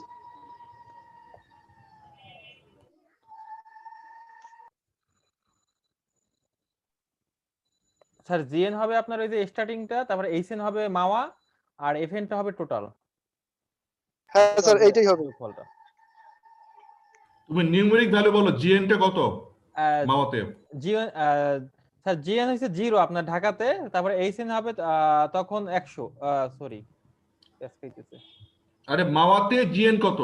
স্যার জিএন হবে আপনার ওই যে স্টার্টিংটা, তারপরে এইচএন হবে মাওয়া, আর এফএনটা হবে টোটাল। হ্যাঁ স্যার এইটাই হবে। ফলটা তুমি নিউমেরিক ভ্যালু বলো, জিএনটা কত মাওয়াতে? জিএন স্যার জিএন হচ্ছে 0 আপনার ঢাকাতে, তারপরে এইচএন হবে তখন 100, সরি পেছকাইতেছে, আরে মাওয়াতে জিএন কত?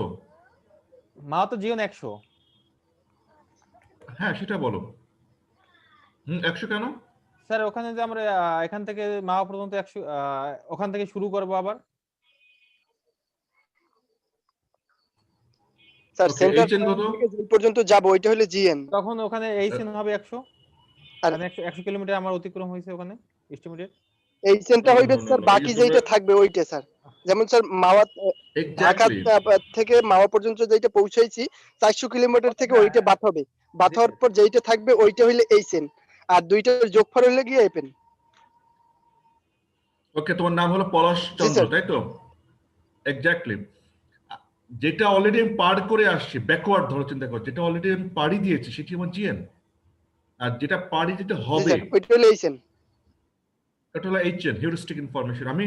মাওয়া তো জিএন 100। হ্যাঁ সেটা বলো। 100 কেন? স্যার ওখানে যে আমরা এখান থেকে মাওয়া পর্যন্ত 100, ওখান থেকে শুরু করব আবার। স্যার Okay, সেন্টার এইচএন কত? থেকে যে পর্যন্ত যাব ওইটা হলো জিএন। তখন ওখানে এইচএন হবে 100, আর মানে 100 কিলোমিটার আমার অতিক্রম হয়েছে ওখানে এস্টিমেটেড। এইচএনটা হইবে স্যার এই বাকি যে যেটা তোমরা থাকবে ওইটা স্যার। যেমন স্যার মাওয়া ঢাকা এক্স্যাক্টলি থেকে মাওয়া পর্যন্ত যেটা পৌঁছাইছি 400 কিলোমিটার থেকে ওইটা বাদ হবে, বাদ হওয়ার পর যেটা থাকবে ওইটা হইলে এইচএন, আর দুইটার যোগফল হইলে গিয়ে এপেন। ওকে, তোমার নাম হলো পলাশ চন্দ্র, স্যার। তাই তো? এক্স্যাক্টলি, যেটা অলরেডি আমি পার করে আসছি, ব্যাকওয়ার্ড ধরো চিন্তা করো, যেটা অলরেডি আমি পাড়ি দিয়েছি সেটি আমার জিএন। আর যেটা পারি যেটা জি হবে স্যার ওইটা হলো এইচএন। এটা হলো এইচএন, হিউরিস্টিক ইনফরমেশন। আমি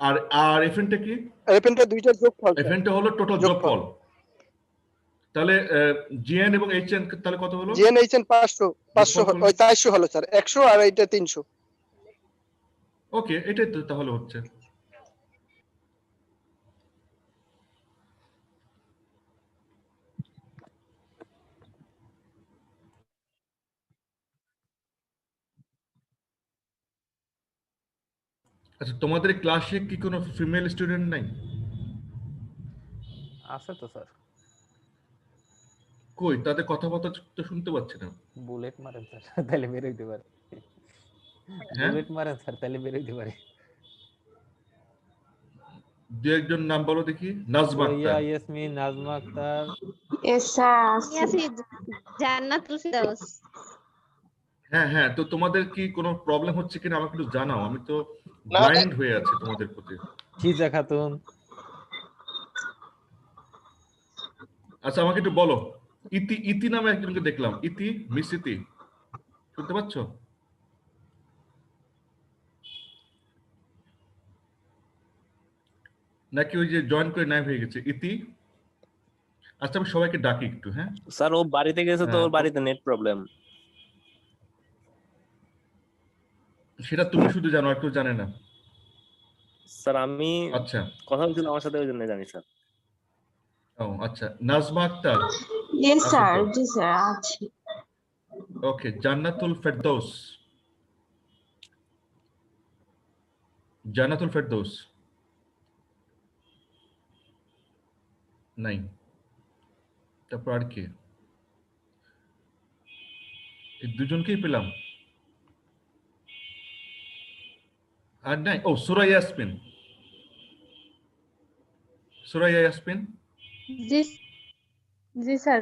আর আর এফএনটা কি? এফএনটা দুইটার যোগফল স্যার। এফএনটা হলো টোটাল যোগফল। যোগফল। তাহলে জিএন এবং এইচএন তাহলে কত হলো? জিএন এইচএন 500 যোগফল ওই 400 হলো স্যার, 100 আর এইটা 300। ওকে, এটাই তো তাহলে হচ্ছে। আচ্ছা, তোমাদের ক্লাসে কি কোনো ফিমেল স্টুডেন্ট নাই? আছে তো স্যার, কই, তাদের কথাবার্তা তো শুনতে পাচ্ছি না। বুলেট মারেন স্যার তাহলে বের হইতে পারে। হ্যাঁ, বুলেট মারেন স্যার তাহলে বের হইতে পারে। দু একজন নাম বলো দেখি। নাজমা সুরাইয়া, আক্তার। ইয়াসমিন, নাজমা আক্তার। Yes, sir. জান্নাতুল ফেরদৌস। হ্যাঁ হ্যাঁ, তো তোমাদের কি কোনো প্রবলেম হচ্ছে কিনা আমাকে একটু জানাও, আমি তো না, ব্লাইন্ড হয়ে আছি তোমাদের প্রতি। ফিজা খাতুন। আচ্ছা, আমাকে একটু বলো, ইতি ইতি নামে একজনকে দেখলাম, ইতি, মিস ইতি, শুনতে পাচ্ছ? নাকি ওই যে জয়েন করে নাই হয়ে গেছে ইতি? আচ্ছা, আমি সবাইকে ডাকি একটু। হ্যাঁ স্যার ও বাড়িতে গেছে তো, ওর হ্যাঁ, বাড়িতে নেট প্রবলেম। সেটা তুমি শুধু জানো, আর কেউ জানে না। স্যার আমি আচ্ছা, কথা বলছিলাম আমার সাথে, ওই জন্য জানি স্যার। ও আচ্ছা, নাজমা আক্তার। Yes, আচ্ছা sir. তো, জি স্যার আছি। ওকে, জান্নাতুল ফেরদৌস। জান্নাতুল ফেরদৌস নাই। তারপর আর কি? এই দুজনকেই পেলাম, আর নাই। ও, সুরাইয়া ইয়াসমিন। সুরাইয়া ইয়াসমিন, জি জি স্যার।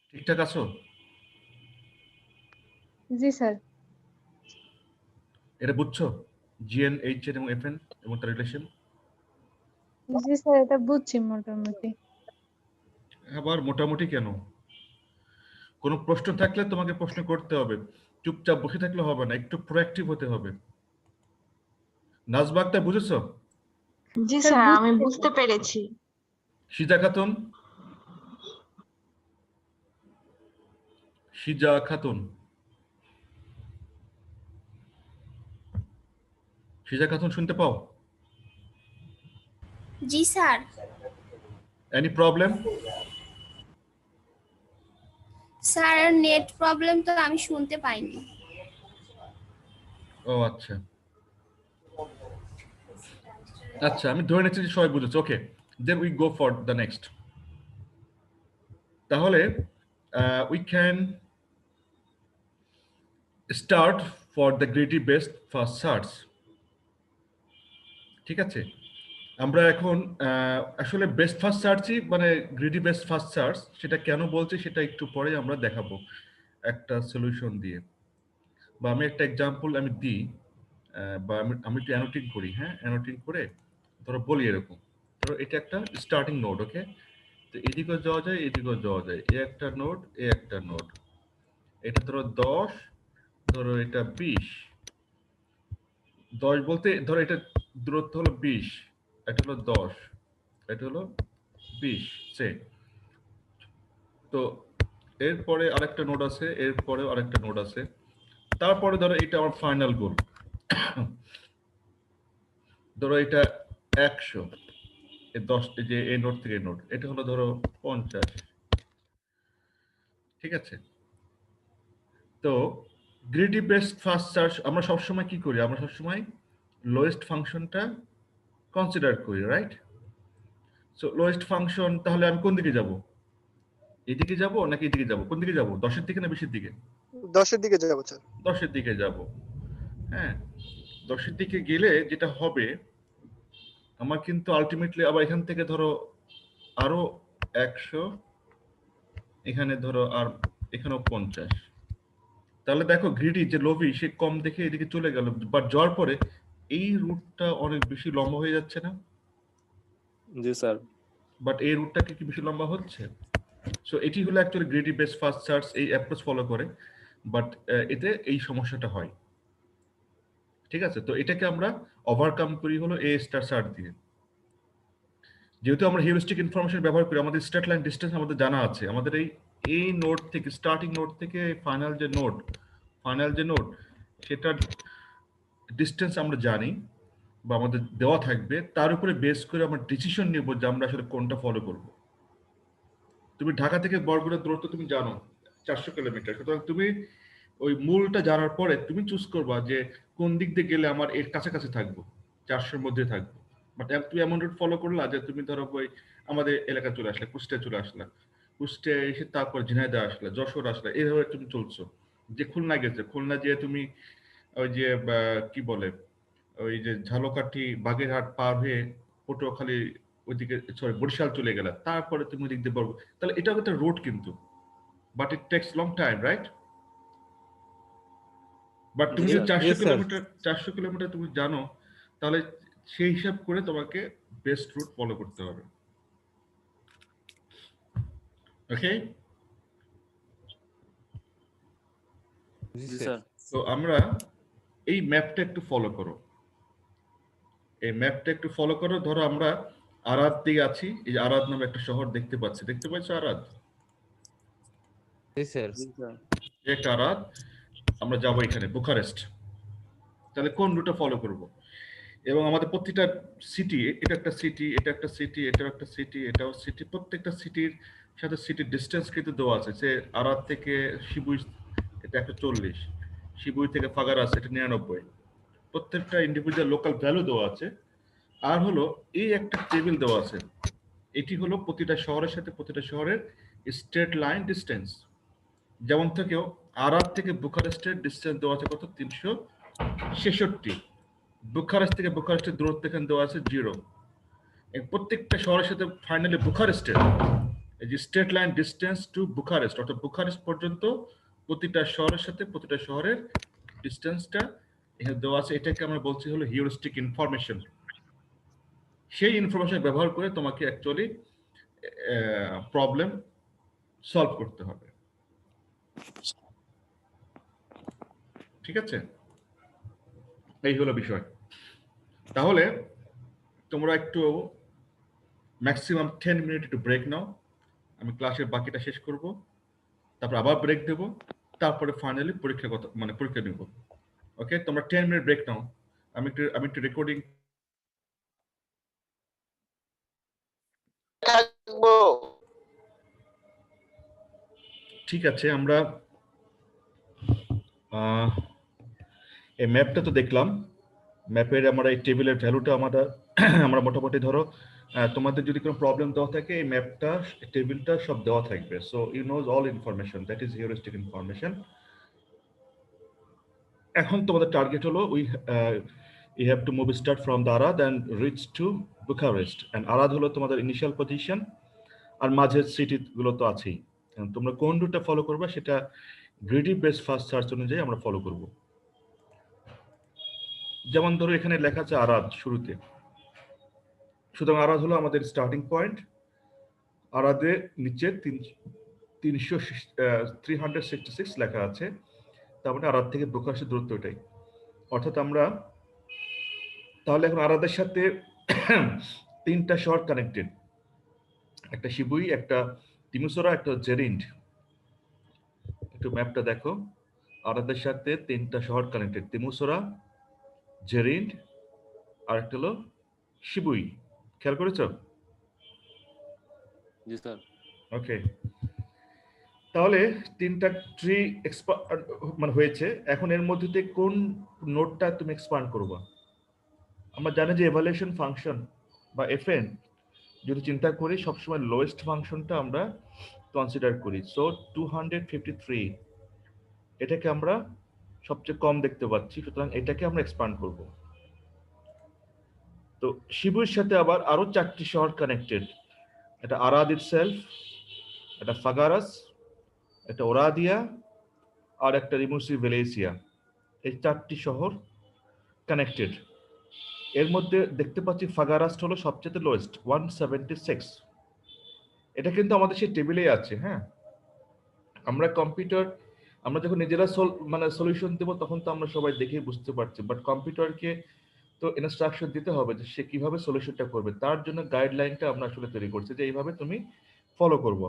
ঠিকঠাক আছো? জি স্যার। এটা বুঝছো, জিএন, এইচএন এবং এফএন এবং তার রিলেশন? জি স্যার এটা বুঝছি মোটামুটি। আবার মোটামুটি কেন? কোনো প্রশ্ন থাকলে তোমাকে প্রশ্ন করতে হবে, চুপচাপ বসে থাকলে হবে না, একটু প্রোঅ্যাক্টিভ হতে হবে। নাজমা আক্তার বুঝেছো? জি স্যার আমি বুঝতে পেরেছি। সিজা খাতুন, সিজা খাতুন, সিজা খাতুন শুনতে পাও? জি sir. Any problem? Sir net problem তো আমি শুনতে পাইনি। ও আচ্ছা আচ্ছা, আমি ধরে নিচ্ছি যে সবাই বুঝেছো। Okay, then we go for the next. তাহলে we can start for the greedy best first search. ঠিক আছে, আমরা এখন আসলে বেস্ট ফার্স্ট সার্চই, মানে গ্রিডি বেস্ট ফার্স্ট সার্চ, সেটা কেন বলছি সেটা একটু পরে আমরা দেখাবো একটা সলিউশন দিয়ে, বা আমি একটা এক্সাম্পল আমি দিই, বা আমি একটু অ্যানোটিং করি। হ্যাঁ, অ্যানোটিং করে ধরো বলি এরকম, ধরো এটা একটা স্টার্টিং নোড। ওকে, তো এদিকেও যাওয়া যায়, এদিকেও যাওয়া যায়, এ একটা নোড, এ একটা নোড, এটা ধরো 10, ধরো এটা 20। 10 বলতে ধরো এটা দূরত্ব হলো 20, এটা হলো 10, এটা হলো 20 সে। তো এরপরে আরেকটা নোড আছে, এরপরে আরেকটা নোড আছে, তারপরে ধরো এটা আমার ফাইনাল গোল। ধরো এটা 100, এই 10, যে এই নোড থেকে নোড, এটা হলো ধরো 50। ঠিক আছে, তো গ্রিডি বেস্ট ফার্স্ট সার্চ আমরা সবসময় কি করি? আমরা সবসময় লোয়েস্ট ফাংশনটা কনসিডার করি, রাইট? সো লোয়েস্ট ফাংশন, তাহলে আমি কোন দিকে যাব? এদিকে যাব নাকি এদিকে যাব? কোন দিকে যাব, 10-এর দিকে না 20-এর দিকে? 10-এর দিকে যাবো স্যার। 10-এর দিকে যাব। হ্যাঁ, 10-এর দিকে গেলে যেটা হবে, আমার কিন্তু আলটিমেটলি আবার এখান থেকে ধরো আরো 100, এখানে ধরো আর এখানেও 50। তাহলে দেখো গ্রিডি যে লোভী, সে কম দেখে এদিকে চলে গেল, বাট যাওয়ার পরে এই রুটটা অনেক বেশি লম্বা হয়ে যাচ্ছে না? জি স্যার। বাট এই রুটটা কি বেশি লম্বা হচ্ছে? সো এটি হলো actually greedy best first search, এই অ্যাপ্রোচ ফলো করে, বাট এতে এই সমস্যাটা হয়। ঠিক আছে, তো এটাকে আমরা ওভারকাম করি হলো এ স্টার সার্চ দিয়ে। যেহেতু আমরা হিউরিস্টিক ইনফরমেশন ব্যবহার করি, আমাদের স্ট্রেট লাইন ডিসটেন্স আমাদের জানা আছে, আমাদের এই নোড থেকে, স্টার্টিং নোড থেকে ফাইনাল যে নোড সেটার ডিসটেন্স আমরা জানি বা আমাদের দেওয়া থাকবে, তার উপরে বেস করে আমরা ডিসিশন নিব যে আমরা আসলে কোনটা ফলো করব। তুমি ঢাকা থেকে বরগুনার দূরত্ব তুমি জানো 400 কিলোমিটার, সুতরাং তুমি ওই মূলটা জানার পরে তুমি চুজ করবা যে কোন দিক দিয়ে গেলে আমার এর কাছাকাছি থাকবো, 400-র মধ্যে থাকবো। বাট তুমি এমন রুট ফলো করলা যে তুমি ধরো ওই আমাদের এলাকা চলে আসলে, কুষ্টিয়া চলে আসলা, কুষ্টিয়া এসে তারপর ঝিনাইদহ আসলা, যশোর আসলা, এইভাবে তুমি চলছো। যে খুলনা গেছে, খুলনা যেয়ে তুমি ওই যে কি বলে ওই যে ঝালকাঠি বাগেরহাট পার হয়ে পটুয়াখালী ওইদিকে, সরি বরিশাল চলে গেলা, তারপরে তুমি ওই দিক দিয়ে বলবো, তাহলে এটাও একটা রুট কিন্তু, but it takes long time, right? But তুমি যদি 400 কিলোমিটার তুমি জানো, তাহলে সেই হিসাব করে তোমাকে বেস্ট রুট ফলো করতে হবে। ওকে, জি স্যার। তো আমরা এই ম্যাপটা একটু ফলো করো, এই ম্যাপটা একটু ফলো করো। ধরো আমরা আরাদ দিকে আছি, এই যে আরাদ নামে একটা শহর দেখতে পাচ্ছ আরাদ? জি স্যার। একটা আরাদ, আমরা যাবো এখানে বুখারেস্ট। তাহলে কোন রুটটা ফলো করব? এবং আমাদের প্রত্যেকটা সিটি, এটা একটা সিটি, এটা একটা সিটি, এটাও একটা সিটি, এটাও সিটি, প্রত্যেকটা সিটির সাথে সিটির ডিস্টেন্স কিন্তু দেওয়া আছে। যে আরাদ থেকে শিবুই এটা 140, শিবুই থেকে ফাগারাস এটা 99, প্রত্যেকটা ইন্ডিভিজুয়াল লোকাল ভ্যালু দেওয়া আছে। আর হলো এই একটা টেবিল দেওয়া আছে, এটি হলো প্রতিটা শহরের সাথে প্রতিটা শহরের স্ট্রেট লাইন ডিস্টেন্স। যেমন থেকেও আরাদ থেকে বুখারেস্টের ডিস্টেন্স দেওয়া আছে কত, 366। বুখারেস্ট থেকে বুখারেস্টের দূরত্ব এখানে দেওয়া আছে 0। প্রত্যেকটা শহরের সাথে ফাইনালি বুখারেস্টের এই যে straight line distance to Bucharest, অর্থাৎ বুখারেস্ট পর্যন্ত প্রতিটা শহরের সাথে প্রতিটা শহরের ডিস্টেন্সটা এখানে দেওয়া আছে। এটাকে আমরা বলছি হলো হিউরিস্টিক ইনফরমেশন। সেই ইনফরমেশন ব্যবহার করে তোমাকে অ্যাকচুয়ালি প্রবলেম সলভ করতে হবে। ঠিক আছে, এই হলো বিষয়। তাহলে তোমরা একটু ম্যাক্সিমাম 10 মিনিট একটু ব্রেক নাও, আমি ক্লাসের বাকিটা শেষ করব, তারপর আবার ব্রেক দেব, তারপরে ফাইনালি পরীক্ষা নেব। ওকে, তোমরা 10 মিনিট ব্রেক নাও, আমি একটু রেকর্ডিং। ঠিক আছে, আমরা এই ম্যাপটা তো দেখলাম, ম্যাপের আমরা এই টেবিলের ভ্যালুটা আমরা মোটামুটি ধরো তোমাদের যদি কোনো প্রবলেম দেওয়া থাকে, এই ম্যাপটা টেবিলটা সব দেওয়া থাকবে। So you knows all information, that is heuristic information. এখন তোমাদের টার্গেট হলো you have to move start from the Arad and reach to Bucharest, and Arad হলো তোমাদের ইনিশিয়াল পজিশন, আর মাঝের সিটি গুলো তো আছেই। তোমরা কোন রুটটা ফলো করবে সেটা গ্রিডি বেস ফার্স্ট সার্চ অনুযায়ী আমরা ফলো করব। যেমন ধরো এখানে লেখা আছে আরাদ শুরুতে, সুতরাং আরাদ হলো আমাদের স্টার্টিং পয়েন্ট। আরাদে নিচে 366 লেখা আছে, তার মানে আরাদ থেকে বুখারেস্টের দূরত্ব এটাই। অর্থাৎ আমরা তাহলে এখন আরাদের সাথে 3টা শহর কানেক্টেড, একটা শিবুই, একটা তিমুসরা, একটা জেরিন্ড। একটু ম্যাপটা দেখো, আরাদের সাথে 3টা শহর কানেক্টেড, তিমুসরা, জেরিন্ড, আর একটা হলো শিবুই। খেয়াল করেছো? জি স্যার। ওকে, তাহলে 3টা ট্রি মানে হয়েছে। এখন এর মধ্যে থেকে কোন নোডটা তুমি এক্সপান্ড করবা? আমরা জানি যে এভালুয়েশন ফাংশন বা এফএন যদি চিন্তা করি, সবসময় লোয়েস্ট ফাংশনটা আমরা কনসিডার করি। সো 253 এটাকে আমরা সবচেয়ে কম দেখতে পাচ্ছি, সুতরাং এটাকে আমরা এক্সপান্ড করব। তো শিবুর সাথে আবার আরো 4টি শহর কানেক্টেড, এটা আরাদ ইটসেলফ, এটা ফাগারাস, এটা ওরাদিয়া, আর একটা রিমুসি ভেলেসিয়া। এই 4টি শহর কানেক্টেড। এর মধ্যে দেখতে পাচ্ছি ফাগারাস্ট হলো সবচেয়ে লোয়েস্ট 176। এটা কিন্তু আমাদের সেই টেবিলেই আছে। হ্যাঁ, আমরা যখন নিজেরা মানে সলিউশন দেবো তখন তো আমরা সবাই দেখেই বুঝতে পারছি, বাট কম্পিউটারকে তো ইনস্ট্রাকশন দিতে হবে যে সে কিভাবে সলিউশনটা করবে। তার জন্য গাইডলাইনটা আমরা আসলে তৈরি করছি যে এইভাবে তুমি ফলো করবো।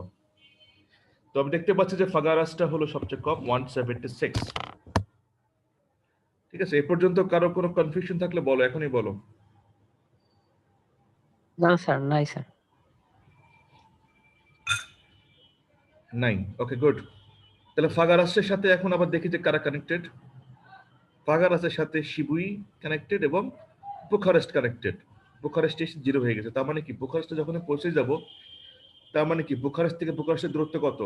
তো আমি দেখতে পাচ্ছি যে ফাগারাসটা হলো সবচেয়ে কম 176। ঠিক আছে, এ পর্যন্ত কারো কোনো কনফিউশন থাকলে বলো, এখনই বলো। না স্যার, নাই স্যার। নাই, ওকে গুড। তাহলে ফাগারাসের সাথে এখন আবার দেখি যে কারা কানেক্টেড। ফাগারাসের সাথে শিবুই কানেক্টেড এবং বুখারেস্ট কানেক্টেড। বুখারেস্ট এসে 0 হয়ে গেছে, তার মানে কি বুখারেস্টে যখন পৌঁছে যাব, তার মানে কি বুখারেস্ট থেকে বুখারেস্টের দূরত্ব কত?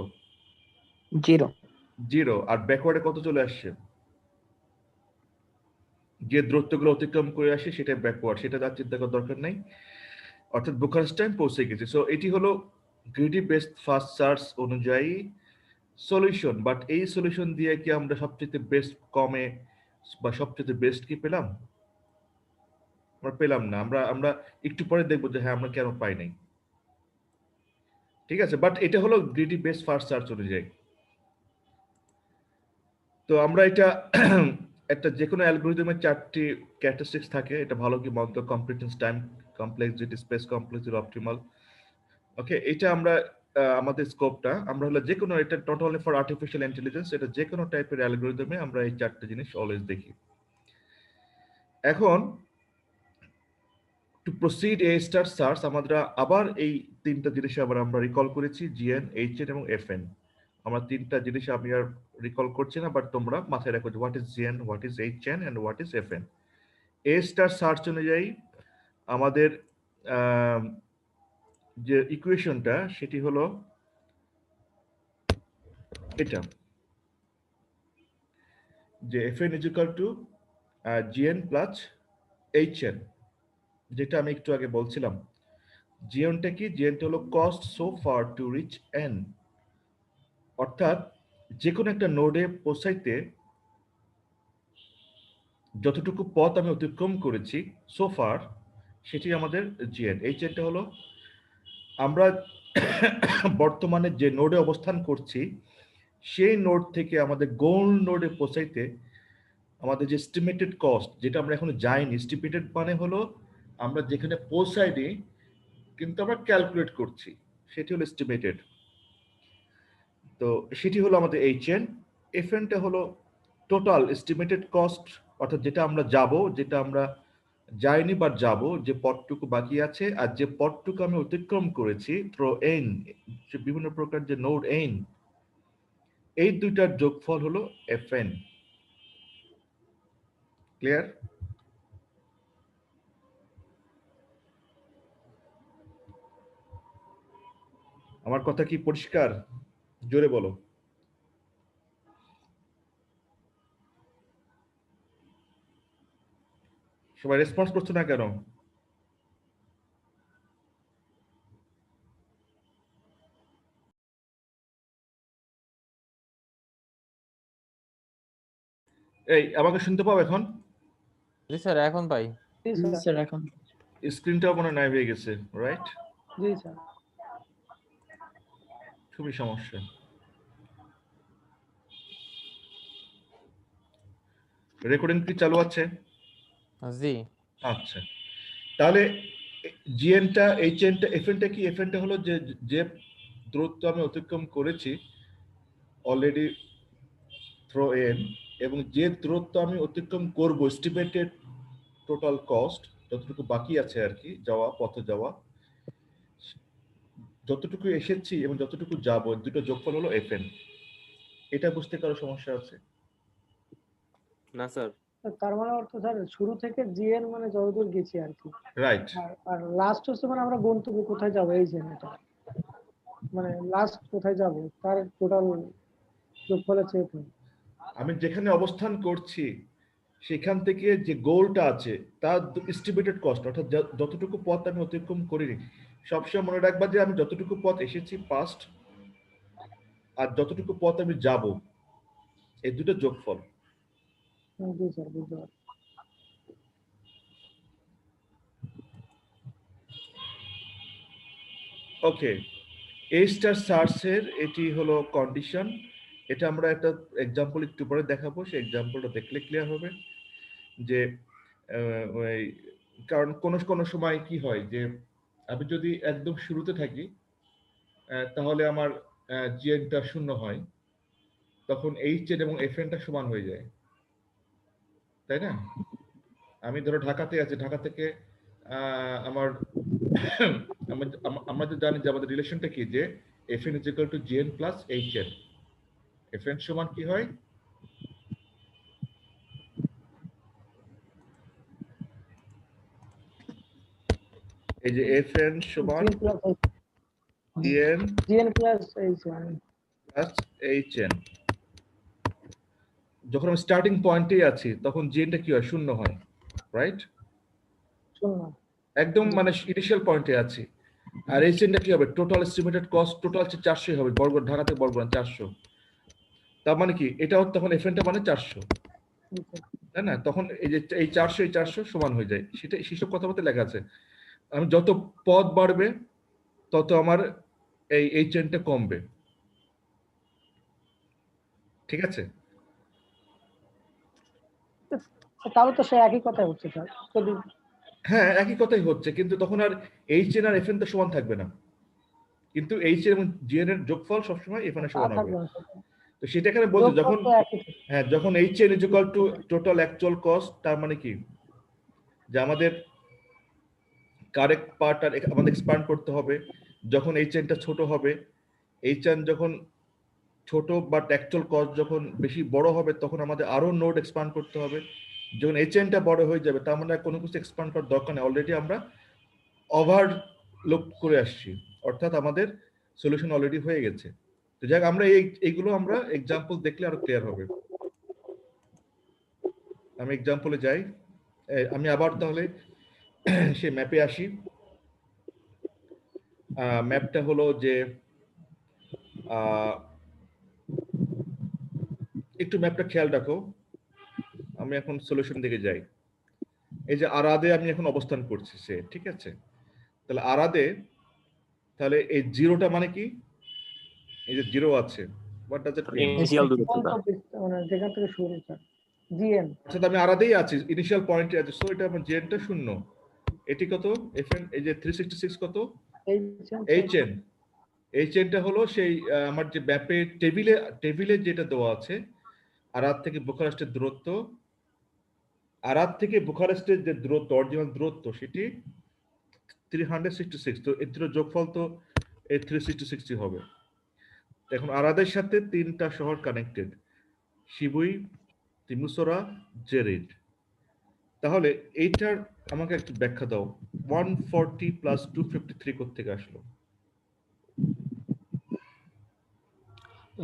0। আর ব্যাকওয়ার্ডে কত চলে আসছে? যে দূরত্বগুলো অতিক্রম করে আসে সেটা ব্যাকওয়ার্ড, সেটা তার চিন্তা করার দরকার নাই। অর্থাৎ বুখারেস্ট টাইম পৌঁছে গেছে। সো এটি হলো গ্রিডি বেস্ট ফার্স্ট সার্চ অনুযায়ী সলিউশন। বাট এই সলিউশন দিয়ে কি আমরা সবচেয়ে বেস্ট কমে বা সবচেয়ে বেস্ট কি পেলাম? আমরা পেলাম না। আমরা একটু পরে দেখবো যে হ্যাঁ আমরা কেন পাই নাই। ঠিক আছে, বাট এটা হলো গ্রিডি বেস্ট ফার্স্ট সার্চ অনুযায়ী। তো আমরা এটা একটা যে কোনো অ্যালগরিদমের 4টি ক্যারেক্টারিস্টিক্স থাকে, এটা ভালো কি মন্দ, completeness, time complexity, space complexity, optimal. Okay, এটা আমরা আমাদের স্কোপটা আমরা হলো যে কোনো, এটা not only for artificial intelligence, এটা যে কোনো টাইপের অ্যালগরিদমে আমরা এই 4টা জিনিস অলওয়েজ দেখি। এখন টু প্রসিড এ স্টার সার্চ আমরা আবার এই 3টা জিনিস আবার আমরা রিকল করেছি, জিএন, এইচএন এবং এফএন। আমরা 3টা জিনিস আমি আর রিকল করছি না, বাট তোমরা মাথায় রাখো what is GN, what is HN and what is FN. A star search অনুযায়ী আমাদের যে ইকুয়েশনটা সেটি হলো এটা, যে FN is equal to GN plus HN, যেটা আমি একটু আগে বলছিলাম। জিএনটা কি? জিএনটা হলো cost so far to reach N, অর্থাৎ যে কোনো একটা নোডে পৌঁছাইতে যতটুকু পথ আমি অতিক্রম করেছি সো ফার, সেটি আমাদের জিএন। এইচএনটা হলো আমরা বর্তমানে যে নোডে অবস্থান করছি সেই নোড থেকে আমাদের গোল নোডে পৌঁছাইতে আমাদের যে এস্টিমেটেড কস্ট, যেটা আমরা এখনো যাইনি। এস্টিমেটেড মানে হলো আমরা যেখানে পৌঁছাইনি কিন্তু আমরা ক্যালকুলেট করছি, সেটি হলো এস্টিমেটেড। তো সেটি হলো আমাদের এইচএন। এফএনটা হলো টোটাল এস্টিমেটেড কস্ট, অর্থাৎ যেটা আমরা যাব, যেটা আমরা যাইনি বা যাব, যে পথটুকু বাকি আছে আর যে পথটুকু আমি অতিক্রম করেছি থ্রো এন, বিভিন্ন প্রকার যে নোড এন, এই দুইটার যোগফল হলো এফএন। ক্লিয়ার? আমার কথা কি পরিষ্কার? জোরে বলো। সবাই রেসপন্স করছো না কেন? এই আমাকে শুনতে পাও এখন? জি স্যার, এখন পাই। জি স্যার। স্যার এখন স্ক্রিনটাও মনে নাই হয়ে গেছে, রাইট? জি স্যার। খুবই সমস্যা। রেকর্ডিং কি চালু আছে? জি। আচ্ছা, তাহলে জিএনটা, এইচএনটা, এফএনটা কি? এফএনটা হলো যে যে দূরত্ব আমি অতিক্রম করেছি অলরেডি থ্রো এন, এবং যে দূরত্ব আমি অতিক্রম করব এস্টিমেটেড টোটাল কস্ট, যতটুকু বাকি আছে আর কি যাওয়া, পথে যাওয়া, যতটুকু এসেছি এবং যতটুকু যাব, দুটো যোগফল হলো এফএন। এটা বুঝতে কারো সমস্যা আছে? না স্যার। তার মানে অর্থ স্যার শুরু থেকে জিএন মানে যতদূর গেছি আর কি, রাইট। আর লাস্ট হচ্ছে মানে আমরা গন্তব্য কোথায় যাবো, এই যে এটা মানে লাস্ট কোথায় যাব তার টোটাল যোগফলের চেয়ে। আমি যেখানে অবস্থান করছি সেখান থেকে যে গোলটা আছে তার এস্টিমেটেড কস্ট, অর্থাৎ যতটুকু পথ আমি অতিক্রম করিনি। সবসময় মনে রাখবা যে আমি যতটুকু পথ এসেছি পাস্ট আর যতটুকু পথ আমি যাব, এই দুটো যোগফল। জি স্যার, বুঝতে পারছি। ওকে, এ স্টার সার্চের এটি হলো কন্ডিশন। এটা আমরা একটা এক্সাম্পল একটু পরে দেখাবো, সেই এক্সাম্পলটা দেখলে ক্লিয়ার হবে যে ওই কারণ কোনো সময় কি হয় যে আমি যদি একদম শুরুতে থাকি তাহলে আমার জিএনটা 0 হয়, তখন এইচএন এবং এফএনটা সমান হয়ে যায়, তাই না? আমি ধরো ঢাকাতে আছি, ঢাকা থেকে আমার আমরা তো জানি যে আমাদের রিলেশনটা কি, যে FN is equal to GN plus HN. FN সমান কি হয়? এই যে এফএন সমান GN plus HN plus HN. যখন আমি স্টার্টিং পয়েন্টে আছি তখন জিএনটা কি হয়? 0 হয়, রাইট? একদম মানে ইনিশিয়াল পয়েন্টে আছি। আর এইচএনটা কি হবে? টোটাল এস্টিমেটেড কস্ট টোটাল হচ্ছে 400 হবে, বর্গমূল ঢাকা থেকে বর্গমূল 400। তার মানে কি এটাও তখন এফএনটা মানে 400, তাই না? তখন এই যে এই 400 সমান হয়ে যায়, সেটা সেসব কথাবার্তা লেখা আছে। আমি যত পদ বাড়বে তত আমার এই এইচএনটা কমবে, ঠিক আছে? তাহলে তো সে একই কথাই হচ্ছে স্যার। যদি হ্যাঁ একই কথাই হচ্ছে, কিন্তু তখন আর এইচএন আর এফএন তো সমান থাকবে না, কিন্তু এইচএন এবং জিএন এর যোগফল সবসময় এফএন এর সমান হবে। তো সেটা এখানে বলছে যখন যখন HN is equal two total actual cost, তার মানে কি যে আমাদের কারেক্ট পার্ট আর আমাদের এক্সপ্যান্ড করতে হবে। যখন এইচএনটা ছোট হবে, এইচএন যখন ছোট বাট অ্যাকচুয়াল কস্ট যখন বেশি বড় হবে, তখন আমাদের আরো নোড এক্সপ্যান্ড করতে হবে। যখন এইচএনটা বড় হয়ে যাবে, তার মানে কোনো কিছু এক্সপ্যান্ড করার দরকার নেই, অলরেডি আমরা ওভারলুক করে আসছি, অর্থাৎ আমাদের সলিউশন অলরেডি হয়ে গেছে। তো যাক, আমরা এইগুলো আমরা এক্সাম্পল দেখলে আরো ক্লিয়ার হবে। আমি এক্সাম্পলে যাই, আমি আবার তাহলে সেই ম্যাপে আসি। ম্যাপটা হলো যে একটু ম্যাপটা খেয়াল রাখো। আমি এখন সলিউশন দিকে যাই। এই যে আরাদে আমি এখন অবস্থান করছি, সে ঠিক আছে। তাহলে আরাদে, তাহলে এই জিরোটা মানে কি? এই যে জিরো আছে, what does it mean? Initial দূরত্বটা মানে যেখান থেকে শুরু স্যার, জিএন। অর্থাৎ আমি আরাদেই আছি, ইনিশিয়াল পয়েন্টে আছে, সো এটা আমার জিএনটা 0। এটি কত? এফএন এই যে 366 কত? এইচএন। এইচএনটা হলো সেই আমার যে ম্যাপে টেবিলে যেটা দেওয়া আছে, আরাদ থেকে বুখারেস্টের দূরত্ব, আরাদ থেকে বুখারেস্টের যে দূরত্ব, অরিজিনাল দূরত্ব, সেটি 366। তো এর যোগফল তো এই 366 হবে। এখন আরাদের সাথে 3টা শহর কানেক্টেড, শিবুই, তিমুসরা, জেরিড। তাহলে এইটার আমাকে একটু ব্যাখ্যা দাও, 140 প্লাস 253 কোত্থেকে আসলো?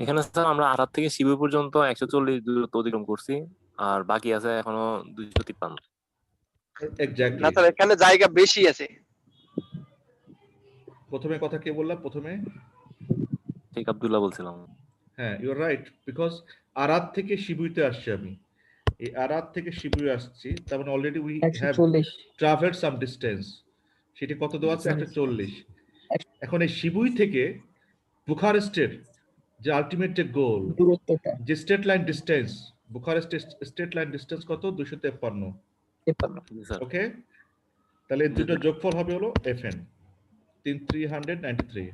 এখানে স্যার আমরা আরাদ থেকে শিবু পর্যন্ত 140 দূরত্ব অতিক্রম করছি, আর বাকি আছে এখনো 253। এক্স্যাক্টলি। না স্যার, এখানে জায়গা বেশি আছে। প্রথমে কথা কে বললা? প্রথমে ঠিক আব্দুল্লাহ বলছিলাম। হ্যাঁ, ইউ আর রাইট, বিকজ আরাদ থেকে শিবুইতে আসছি আমি। এই আরাদ থেকে শিবুই আসছি, তার মানে already we have travelled some distance. সেটা কত দেওয়া আছে? 140। এখন এই শিবুই থেকে বুখারেস্টের যে আলটিমেট যে গোল, যে স্টেট লাইন ডিসটেন্স, বুখারেস্টের স্টেট লাইন ডিসটেন্স কত? 253। ওকে, তাহলে এই দুটো যোগফল হবে হলো এফএন 393।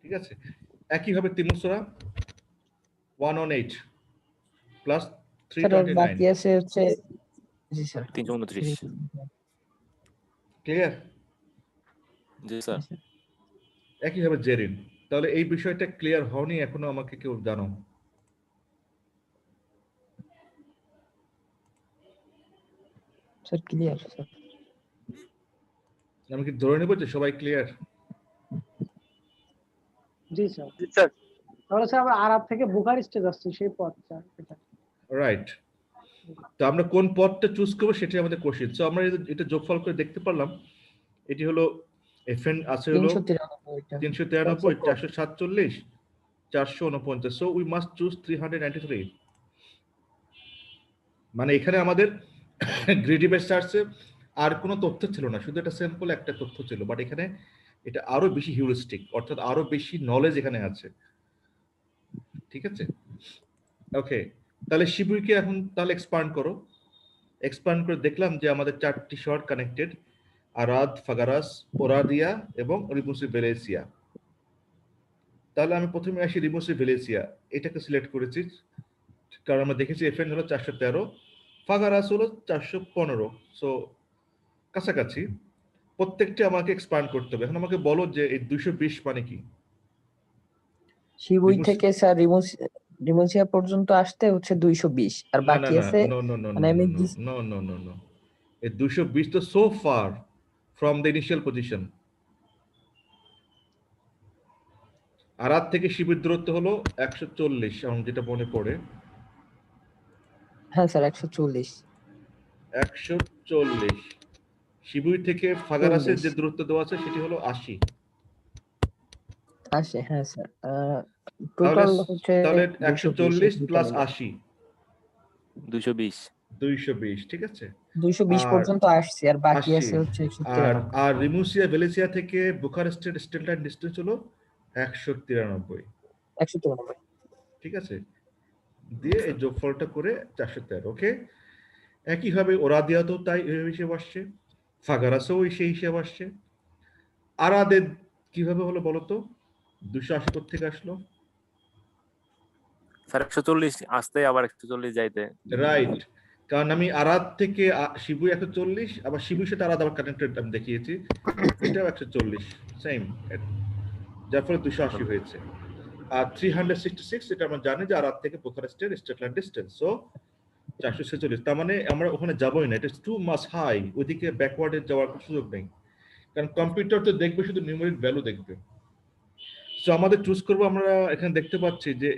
ঠিক আছে। একই হবে তিমুসরা 118 প্লাস 329। বাকি আছে হচ্ছে জি স্যার 329। ক্লিয়ার? জি স্যার। একই হবে জেরিন। তাহলে এই বিষয়টা ক্লিয়ার হয়নি এখনো, আমাকে কেউ জানো? Sir clear sir. আমি কি ধরে নেব যে সবাই ক্লিয়ার? জি স্যার। জি স্যার। তাহলে স্যার আমরা আরাব থেকে বুখারেস্টে যাচ্ছি, সেই পথ স্যার এটা। রাইট। তো আমরা কোন পথটা চুজ করব সেটাই আমাদের কোশ্চেন। সো আমরা এটা যোগফল করে দেখতে পারলাম, এটি হলো এফএন আছে হলো 393, 447, 449। So we must choose 393। মানে এখানে আমাদের গ্রিডি বেস সার্চে আর কোনো তথ্য ছিল না, শুধু এটা সিম্পল একটা তথ্য ছিল, বাট এখানে এটা আরো বেশি হিউরিস্টিক, অর্থাৎ আরো বেশি নলেজ এখানে আছে। ঠিক আছে, ওকে। তাহলে শিবুইকে এখন তাহলে এক্সপান্ড করো। এক্সপান্ড করে দেখলাম যে আমাদের 4টি শহর কানেক্টেড, আরাদ, ফাগারাস, ওরাদিয়া এবং রিমুসি ভ্যালেসিয়া। তাহলে আমি প্রথমে আসি রিমুসি ভ্যালেসিয়া, এটাকে সিলেক্ট করেছি কারণ আমরা দেখেছি এফএন হলো 413, ফাগারাস হলো 415, সো কাছাকাছি। প্রত্যেকটা আমাকে এক্সপান্ড করতে হবে। এখন আমাকে বলো যে এই 220 মানে কি? শিবুই রিমুসি- থেকে স্যার রিমোসিয়া পর্যন্ত আসতে হচ্ছে 220 আর না না বাকি না আছে নো নো নো মানে আমি নো নো নো নো, এই 220 তো so far from the initial position. Arad থেকে শিবির দূরত্ব হলো 140, আমার যেটা মনে পড়ে। হ্যাঁ স্যার 140 140। শিবুই থেকে ফাগারাসের 40 যে দূরত্ব দেওয়া আছে সেটি হলো 80। আসে। হ্যাঁ স্যার তাহলে টোটাল হচ্ছে তাহলে 220 140 প্লাস 80, 220। 220, ঠিক আছে। 220 আর পর্যন্ত আসছে আর বাকি 80, আছে হচ্ছে আর 193 আর রিমুসিয়া ভ্যালেসিয়া থেকে বুখারেস্টের স্ট্রেট লাইন ডিস্টেন্স হলো 193, 193। ঠিক আছে। দিয়ে এই যোগফলটা করে 413, ওকে। একইভাবে ওরাদিয়াতেও তাই হিসেব আসছে, ফাগারাসেও সেই হিসেব আসছে। আরাদের কিভাবে হলো বলো তো? 280 থেকে আসলো? স্যার 140 আসতে আবার 140 যাইতে। রাইট, কারণ আমি আরাদ থেকে শিবুই 140, আবার শিবুর সাথে আরাদ আবার কানেক্টেড আমি দেখিয়েছি, এটাও 140 সেম, যার ফলে 280 হয়েছে। আর 366 এটা আমরা জানি যে আরাদ থেকে বুখারেস্টের স্ট্রেট লাইন ডিস্টেন্স, সো 446। তার মানে আমরা ওখানে যাবোই না, এটা টু মাচ হাই, ওইদিকে ব্যাকওয়ার্ডে যাওয়ার কোনো সুযোগ নেই, কারণ কম্পিউটার তো দেখবে শুধু নিউমেরিক ভ্যালু দেখবে। সো আমাদের চুজ করবো, আমরা এখানে দেখতে পাচ্ছি যে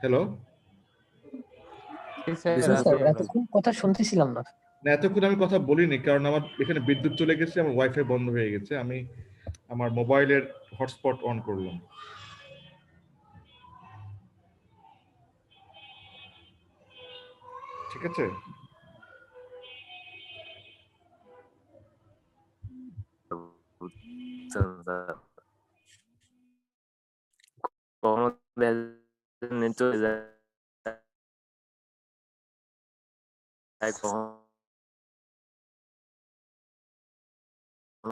হ্যালো, স্যার এতক্ষণ কথা শুনতেছিলাম না। না এতক্ষণ আমি কথা বলিনি কারণ আমার এখানে বিদ্যুৎ চলে গেছে, আমার ওয়াইফাই বন্ধ হয়ে গেছে, আমি আমার মোবাইলের হটস্পট অন করলাম। ঠিক আছে, কখনো নেট চলে যায়, কখনো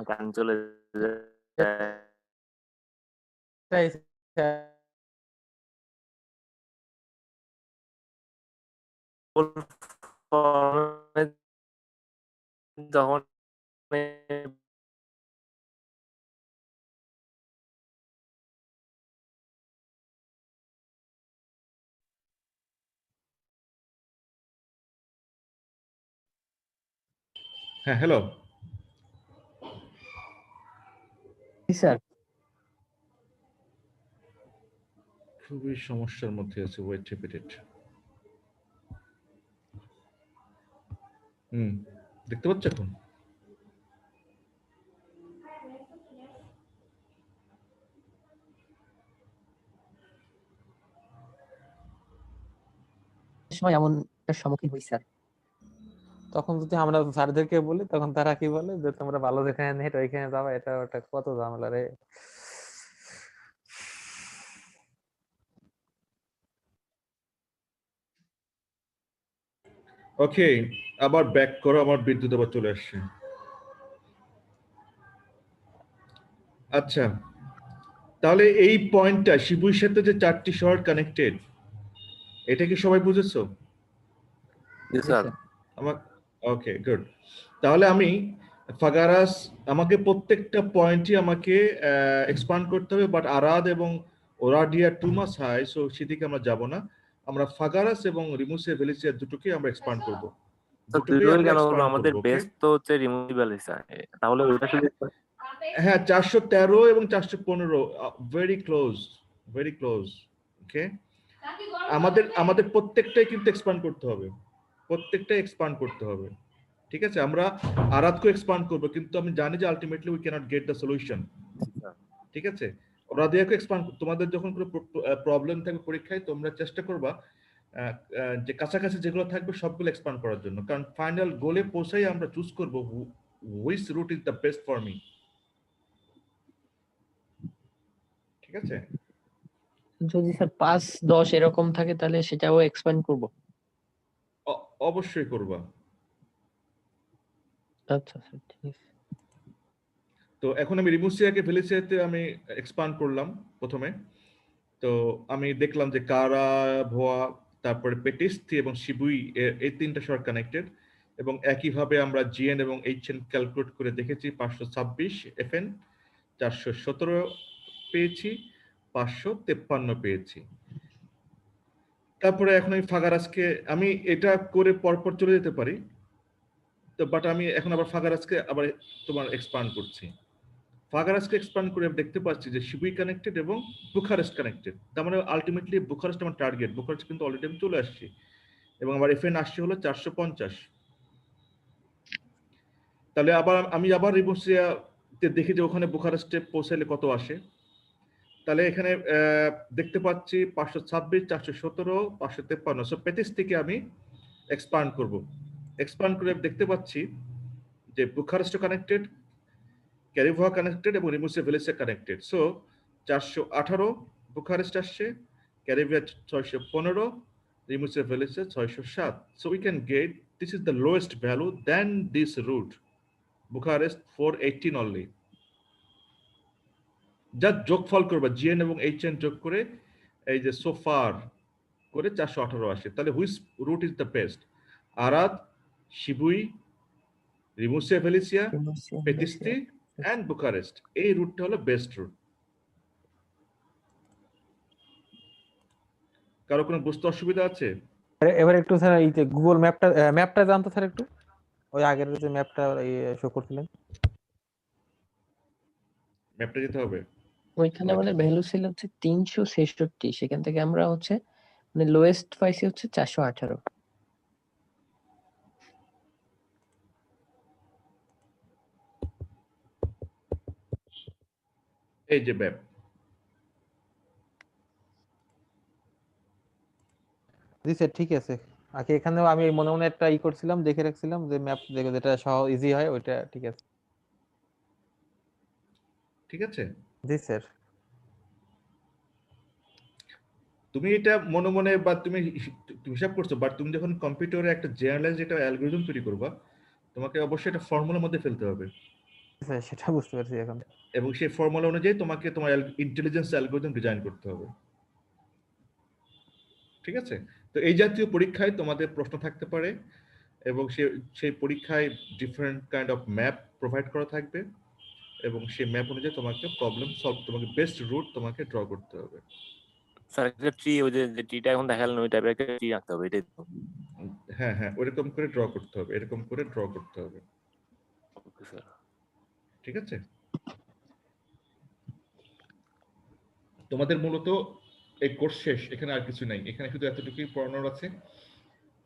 কারেন্ট চলে যায়। তাই স্যার, যখন হ্যাঁ হ্যালো, স্যার খুবই সমস্যার মধ্যে আছে, ওয়েট রিপিটেড। দেখতে পাচ্ছ এখন? সময় এমন একটা সম্মুখীন হই স্যার। তখন যদি আমরা স্যারদেরকে বলি তখন তারা কি বলে যে তোমরা ভালো যেখানে নেট ওইখানে যাবা, এটা ওটা কত ঝামেলা রে। ওকে, আবার ব্যাক করো, আমার বিদ্যুৎ আবার চলে আসছে। আচ্ছা, তাহলে এই পয়েন্টটা শিবুর সাথে যে 4টি শহর কানেক্টেড, এটা কি সবাই বুঝেছো? স্যার আমার ওকে গুড। তাহলে আমি ফাগারাস, আমাকে প্রত্যেকটা পয়েন্টই আমাকে এক্সপান্ড করতে হবে, বাট আরাদ এবং ওরাডিয়া টু মাস হাই, সো সেদিকে আমরা যাব না। আমরা ফাগারাস এবং রিমুসিয়া ভ্যালেসিয়া দুটোকে আমরা এক্সপান্ড করব। দুটোকেই আমরা কেন বলবো, এক্সপান্ড আমাদের করব, ওকে? বেস্ট তো হচ্ছে রিমুভেবল স্যার, তাহলে ওটা শুধু হ্যাঁ 413 এবং 415, ভেরি ক্লোজ, ভেরি ক্লোজ, ওকে। আমাদের প্রত্যেকটাই কিন্তু এক্সপান্ড করতে হবে, প্রত্যেকটাই এক্সপান্ড করতে হবে। ঠিক আছে, আমরা আরাতকে এক্সপান্ড করব, কিন্তু আমি জানি যে ultimately we can't get the solution. ঠিক আছে, রাদিয়াকে এক্সপান্ড, তোমাদের যখন কোনো প্রবলেম থাকবে পরীক্ষায়, তোমরা চেষ্টা করবা যে কাছাকাছি যেগুলো থাকবে সবগুলো এক্সপান্ড করার জন্য, কারণ ফাইনাল গোলে পৌঁছাই আমরা চুজ করব which route is the best for me. ঠিক আছে, যদি স্যার 5-10 এরকম থাকে তাহলে সেটাও এক্সপ্যান্ড করব। অবশ্যই করবা। আচ্ছা স্যার, ঠিক আছে। তো এখন আমি রিমুসিয়াকে ভেলিসিয়াতে আমি এক্সপান্ড করলাম প্রথমে। তো আমি দেখলাম যে কারা, ভোয়া, তারপরে পেটিস্তি এবং শিবুই, এই তিনটা শহর কানেক্টেড, এবং একইভাবে আমরা জিএন এবং এইচএন ক্যালকুলেট করে দেখেছি। 526 এফএন, 417 পেয়েছি, 553 পেয়েছি। তারপরে এখন আমি ফাগারাসকে আমি এটা করে পরপর চলে যেতে পারি, তো বাট আমি এখন আবার ফাগারাসকে আবার তোমার এক্সপান্ড করছি। ফাগারাসকে এক্সপান্ড করে দেখতে পাচ্ছি যে শিবুই কানেক্টেড এবং বুখারেস্ট কানেক্টেড। তার মানে আলটিমেটলি বুখারেস্ট আমার টার্গেট, বুখারেস্ট কিন্তু অলরেডি আমি চলে আসছি, এবং আমার এফএন আসছে হলো 450। তাহলে আমি আবার রিমুসিয়াতে দেখি যে ওখানে বুখারেস্টে পৌঁছাইলে কত আসে। তাহলে এখানে দেখতে পাচ্ছি 526, 417, 553। সো পেটিস থেকে আমি এক্সপান্ড করব। এক্সপান্ড করে দেখতে পাচ্ছি যে বুখারেস্ট কানেক্টেড, ক্যারিভোয়া কানেক্টেড এবং Rimnicu Vilcea connected. So 418 Bucharest আসছে, Craiova 615, Rimnicu Vilcea 607। So we can get this is the lowest value then this route Bucharest 418 only. যা যোগফল করবা জিএন এবং এইচএন যোগ করে এই যে সোফার করে 418 আসে। তাহলে which route is the best? Arad, Sibiu, Rimnicu Vilcea, Pitesti and Bucharest, এই রুটটা হলো বেস্ট রুট। কারো কোনো বুঝতে অসুবিধা আছে? এবার একটু স্যার এই যে গুগল ম্যাপটা জানতো স্যার একটু, ওই আগের যে ম্যাপটা শো করছিলেন, ম্যাপটা যেতে হবে। ওইখানে আমাদের ভ্যালু ছিল হচ্ছে 366, সেখান থেকে আমরা হচ্ছে মানে লোয়েস্ট পাইছি হচ্ছে 418। এই যে ম্যাপ, জি স্যার ঠিক আছে। আগে এখানেও আমি মনে মনে একটা করছিলাম, দেখে রাখছিলাম যে ম্যাপ যেটা সহজ ইজি হয় ওইটা, ঠিক আছে। ঠিক আছে, জি স্যার। তুমি এটা মনে মনে বা তুমি হিসাব করছো, বাট তুমি যখন কম্পিউটারে একটা জেনারেলাইজড একটা অ্যালগরিদম তৈরি করবা, তোমাকে অবশ্যই একটা ফর্মুলার মধ্যে ফেলতে হবে, স্যার সেটা বুঝতে পারছি এখন। এবং সেই ফর্মুলা অনুযায়ী তোমাকে তোমার ইন্টেলিজেন্স অ্যালগরিদম ডিজাইন করতে হবে। ঠিক আছে, তো এই জাতীয় পরীক্ষায় তোমাদের প্রশ্ন থাকতে পারে, এবং সেই পরীক্ষায় different kind of map provide করা থাকবে, এবং সেই ম্যাপ অনুযায়ী তোমাকে প্রবলেম সলভ, তোমাকে বেস্ট রুট তোমাকে ড্র করতে হবে। স্যার একটা ট্রি, ওই যে ট্রিটা এখন দেখালেন ওই টাইপের একটা ট্রি আঁকতে হবে, এটাই তো? হ্যাঁ হ্যাঁ, ওইরকম করে ড্র করতে হবে, এরকম করে ড্র করতে হবে। Okay sir. ঠিক আছে, তোমাদের মূলত এই কোর্স শেষ, এখানে আর কিছু নাই, এখানে শুধু এতটুকুই পড়ানোর আছে,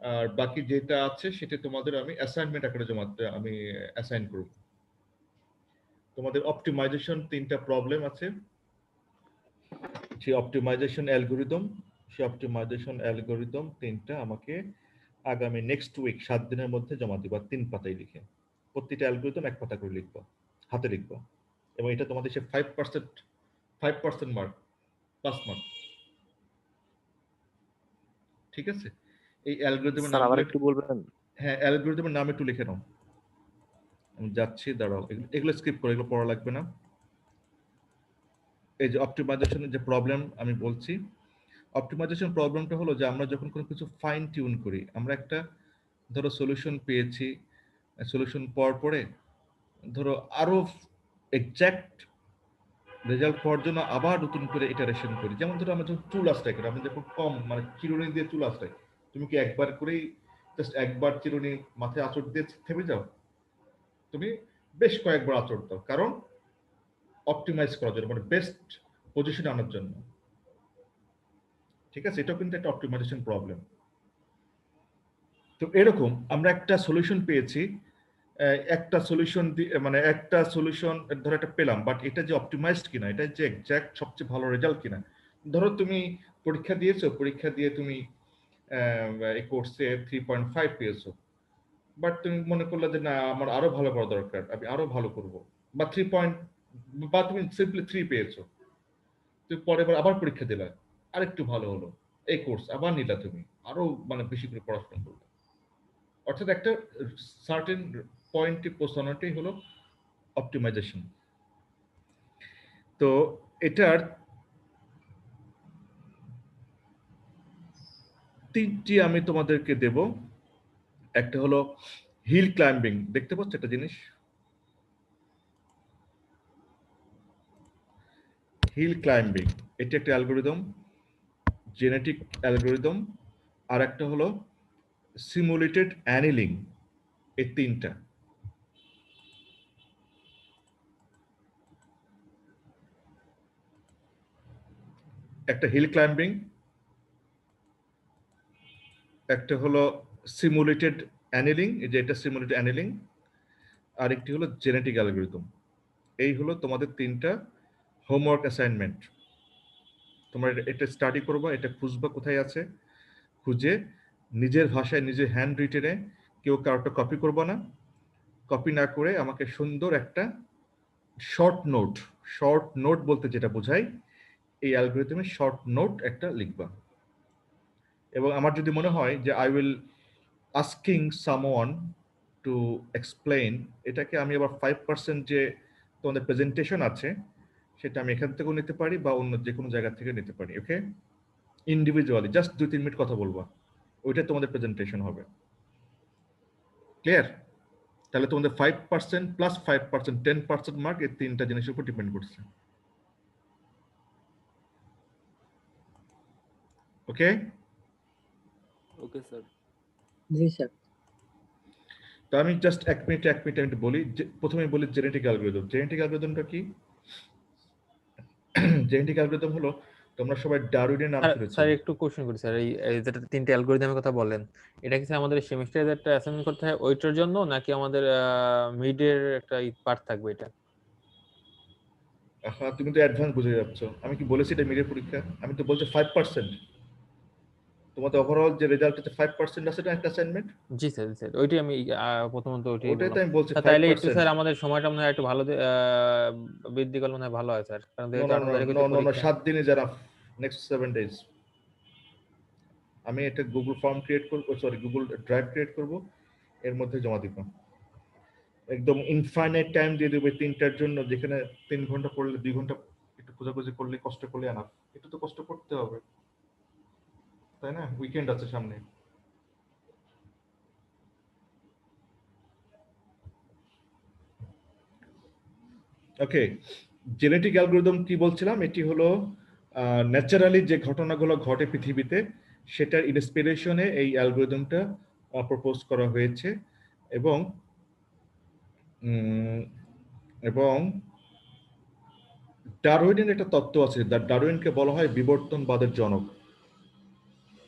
আর বাকি যেটা আছে সেটা তোমাদের আমি অ্যাসাইনমেন্ট আকারে আমি অ্যাসাইন করব। তোমাদের অপটিমাইজেশন 3টা প্রবলেম আছে, সেই অপটিমাইজেশন অ্যালগরিদম 3টা আমাকে আগামী নেক্সট উইক 7 দিনের মধ্যে জমা দিবা, 3 পাতায় লিখে। প্রতিটা অ্যালগরিদম 1 পাতা করে লিখবা, হাতে লিখবা, এবং এটা তোমাদের সে 5% মার্ক, 5 মার্ক। ঠিক আছে, এই অ্যালগরিদমের স্যার আবার নামগুলো একটু বলবেন? হ্যাঁ, অ্যালগরিদমের নাম একটু লিখে নাও। আমি যাচ্ছি, দাঁড়াও, এগুলো স্কিপ করে, এগুলো পড়া লাগবে না। এই যে অপটিমাইজেশনের যে প্রবলেম আমি বলছি, অপটিমাইজেশন প্রবলেমটা হলো যে আমরা যখন কোনো কিছু ফাইন টিউন করি, আমরা একটা ধরো সলিউশন পেয়েছি, সলিউশন পাওয়ার পরে ধরো আরো এক্সাক্ট রেজাল্ট পাওয়ার জন্য আবার নতুন করে ইটারেশন করি। যেমন ধরো আমরা যখন চুল আঁচড়াই করি, আমরা যখন কম মানে চিরুনি দিয়ে চুল আঁচড়াই, তুমি কি একবার করেই জাস্ট একবার চিরুনি মাথায় আঁচড় দিয়ে থেমে যাও? তুমি বেশ কয়েকবার আঁচড় দাও, কারণ অপটিমাইজ করার জন্য, মানে বেস্ট পজিশন আনার জন্য। ঠিক আছে, এটাও কিন্তু একটা অপটিমাইজেশন প্রবলেম। তো এরকম আমরা একটা সলিউশন পেয়েছি, একটা সলিউশন মানে একটা সলিউশন ধরো একটা পেলাম, বাট এটা যে অপটিমাইজড কিনা, এটা যে এক্সাক্ট সবচেয়ে ভালো রেজাল্ট কিনা। ধরো তুমি পরীক্ষা দিয়েছো, পরীক্ষা দিয়ে তুমি এই কোর্সে 3.5 পেয়েছো, বাট তুমি মনে করলে যে না আমার আরো ভালো করা দরকার, আমি আরো ভালো করব, বা 3 পয়েন্ট, বা তুমি সিম্পলি 3 পেয়েছো, তুমি পরের বার আবার পরীক্ষা দিলা, আরেকটু ভালো হলো, এই কোর্স আবার নিলা, তুমি আরো মানে বেশি করে পড়াশোনা করবে। অর্থাৎ একটা সার্টেন পয়েন্টে পৌঁছানোটাই হলো অপটিমাইজেশন। তো এটার তিনটি আমি তোমাদেরকে দেব। একটা হলো হিল ক্লাইম্বিং, দেখতে পাচ্ছ একটা জিনিস, হিল ক্লাইম্বিং, এটি একটা অ্যালগোরিদম, জেনেটিক অ্যালগোরিদম, আর একটা হলো সিমুলেটেড অ্যানিলিং। এই তিনটা। একটা হিল ক্লাইম্বিং, একটা হলো সিমুলেটেড অ্যানিলিং, এই যে এটা সিমুলেটেড অ্যানিলিং, আর একটি হলো জেনেটিক অ্যালগোরিদম। এই হলো তোমাদের তিনটা হোমওয়ার্ক অ্যাসাইনমেন্ট। তোমরা এটা স্টাডি করবা, এটা খুঁজবা কোথায় আছে, খুঁজে নিজের ভাষায় নিজের হ্যান্ড রিটেনে, কেউ কারোটা কপি করবা না, কপি না করে আমাকে সুন্দর একটা শর্ট নোট বলতে যেটা বোঝায়, এই অ্যালগোরিদমে শর্ট নোট একটা লিখবা। এবং আমার যদি মনে হয় যে I will asking someone to explain, এটাকে আমি আবার 5% যে তোমাদের প্রেজেন্টেশন আছে সেটা আমি এখান থেকেও নিতে পারি বা অন্য যে কোনো জায়গা থেকে নিতে পারি। ওকে, ইন্ডিভিজুয়ালি জাস্ট 2-3 মিনিট কথা বলবা, ওইটা তোমাদের প্রেজেন্টেশন হবে। ক্লিয়ার? তাহলে তোমাদের 5% প্লাস 5%, 10% মার্ক এই তিনটা জিনিসের উপর ডিপেন্ড করছে। ওকে ওকে স্যার। জি স্যার। তো আমি জাস্ট এক মিনিট আমি বলি, প্রথমে বলি জেনেটিক অ্যালগরিদম। জেনেটিক অ্যালগরিদমটা কি? জেনেটিক অ্যালগরিদম হলো, তোমরা সবাই ডারউইনের নাম শুনেছো। স্যার একটু কোশ্চেন করি স্যার, এই যেটা তিনটে অ্যালগরিদমের কথা বলেন, এটা কি স্যার আমাদের সেমিস্টারে একটা অ্যাসাইনমেন্ট করতে হয় ওইটার জন্য, নাকি আমাদের মিডের একটা পার্ট থাকবে এটা? হ্যাঁ, তুমি তো অ্যাডভান্স বুঝে যাচ্ছ। আমি কি বলেছি এটা মিডের পরীক্ষা? আমি তো বলছি 5%। তোমাদের ওভারঅল যে রেজাল্ট আছে 5% আছে, এটা একটা অ্যাসাইনমেন্ট। জি স্যার, জি স্যার, ওইটাই আমি প্রথমত ওইটাই ওটাই তো বললাম। আমি বলছি তাইলে একটু 5%। স্যার আমাদের সময়টা মনে হয় একটু ভালো বৃদ্ধি করলে মনে হয় ভালো হয় স্যার, কারণ নো যেহেতু নো 18 নো তারিখে নো তো নো নো পরীক্ষা। 7 দিনে যারা নেক্সট 7 ডেজ আমি একটা গুগল ফর্ম ক্রিয়েট করব, সরি গুগল ড্রাইভ ক্রিয়েট করব, এর মধ্যে জমা দিব। একদম ইনফাইনাইট টাইম দিয়ে দেবো 3টার জন্য, যেখানে 3 ঘন্টা পড়লে 2 ঘন্টা একটু খোঁজাখুঁজি করলে, কষ্ট করলে আনা, একটু তো কষ্ট করতে হবে, তাই না? উইকেন্ড আছে সামনে। ওকে, জেনেটিক অ্যালগরিদম কি বলছিলাম? এটি হলো ন্যাচারালি যে ঘটনাগুলো ঘটে পৃথিবীতে, সেটার ইন্সপিরেশনে এই অ্যালগরিদমটা প্রপোজ করা হয়েছে। এবং এবং ডারউইনের একটা তত্ত্ব আছে, ডারউইনকে বলা হয় বিবর্তনবাদের জনক।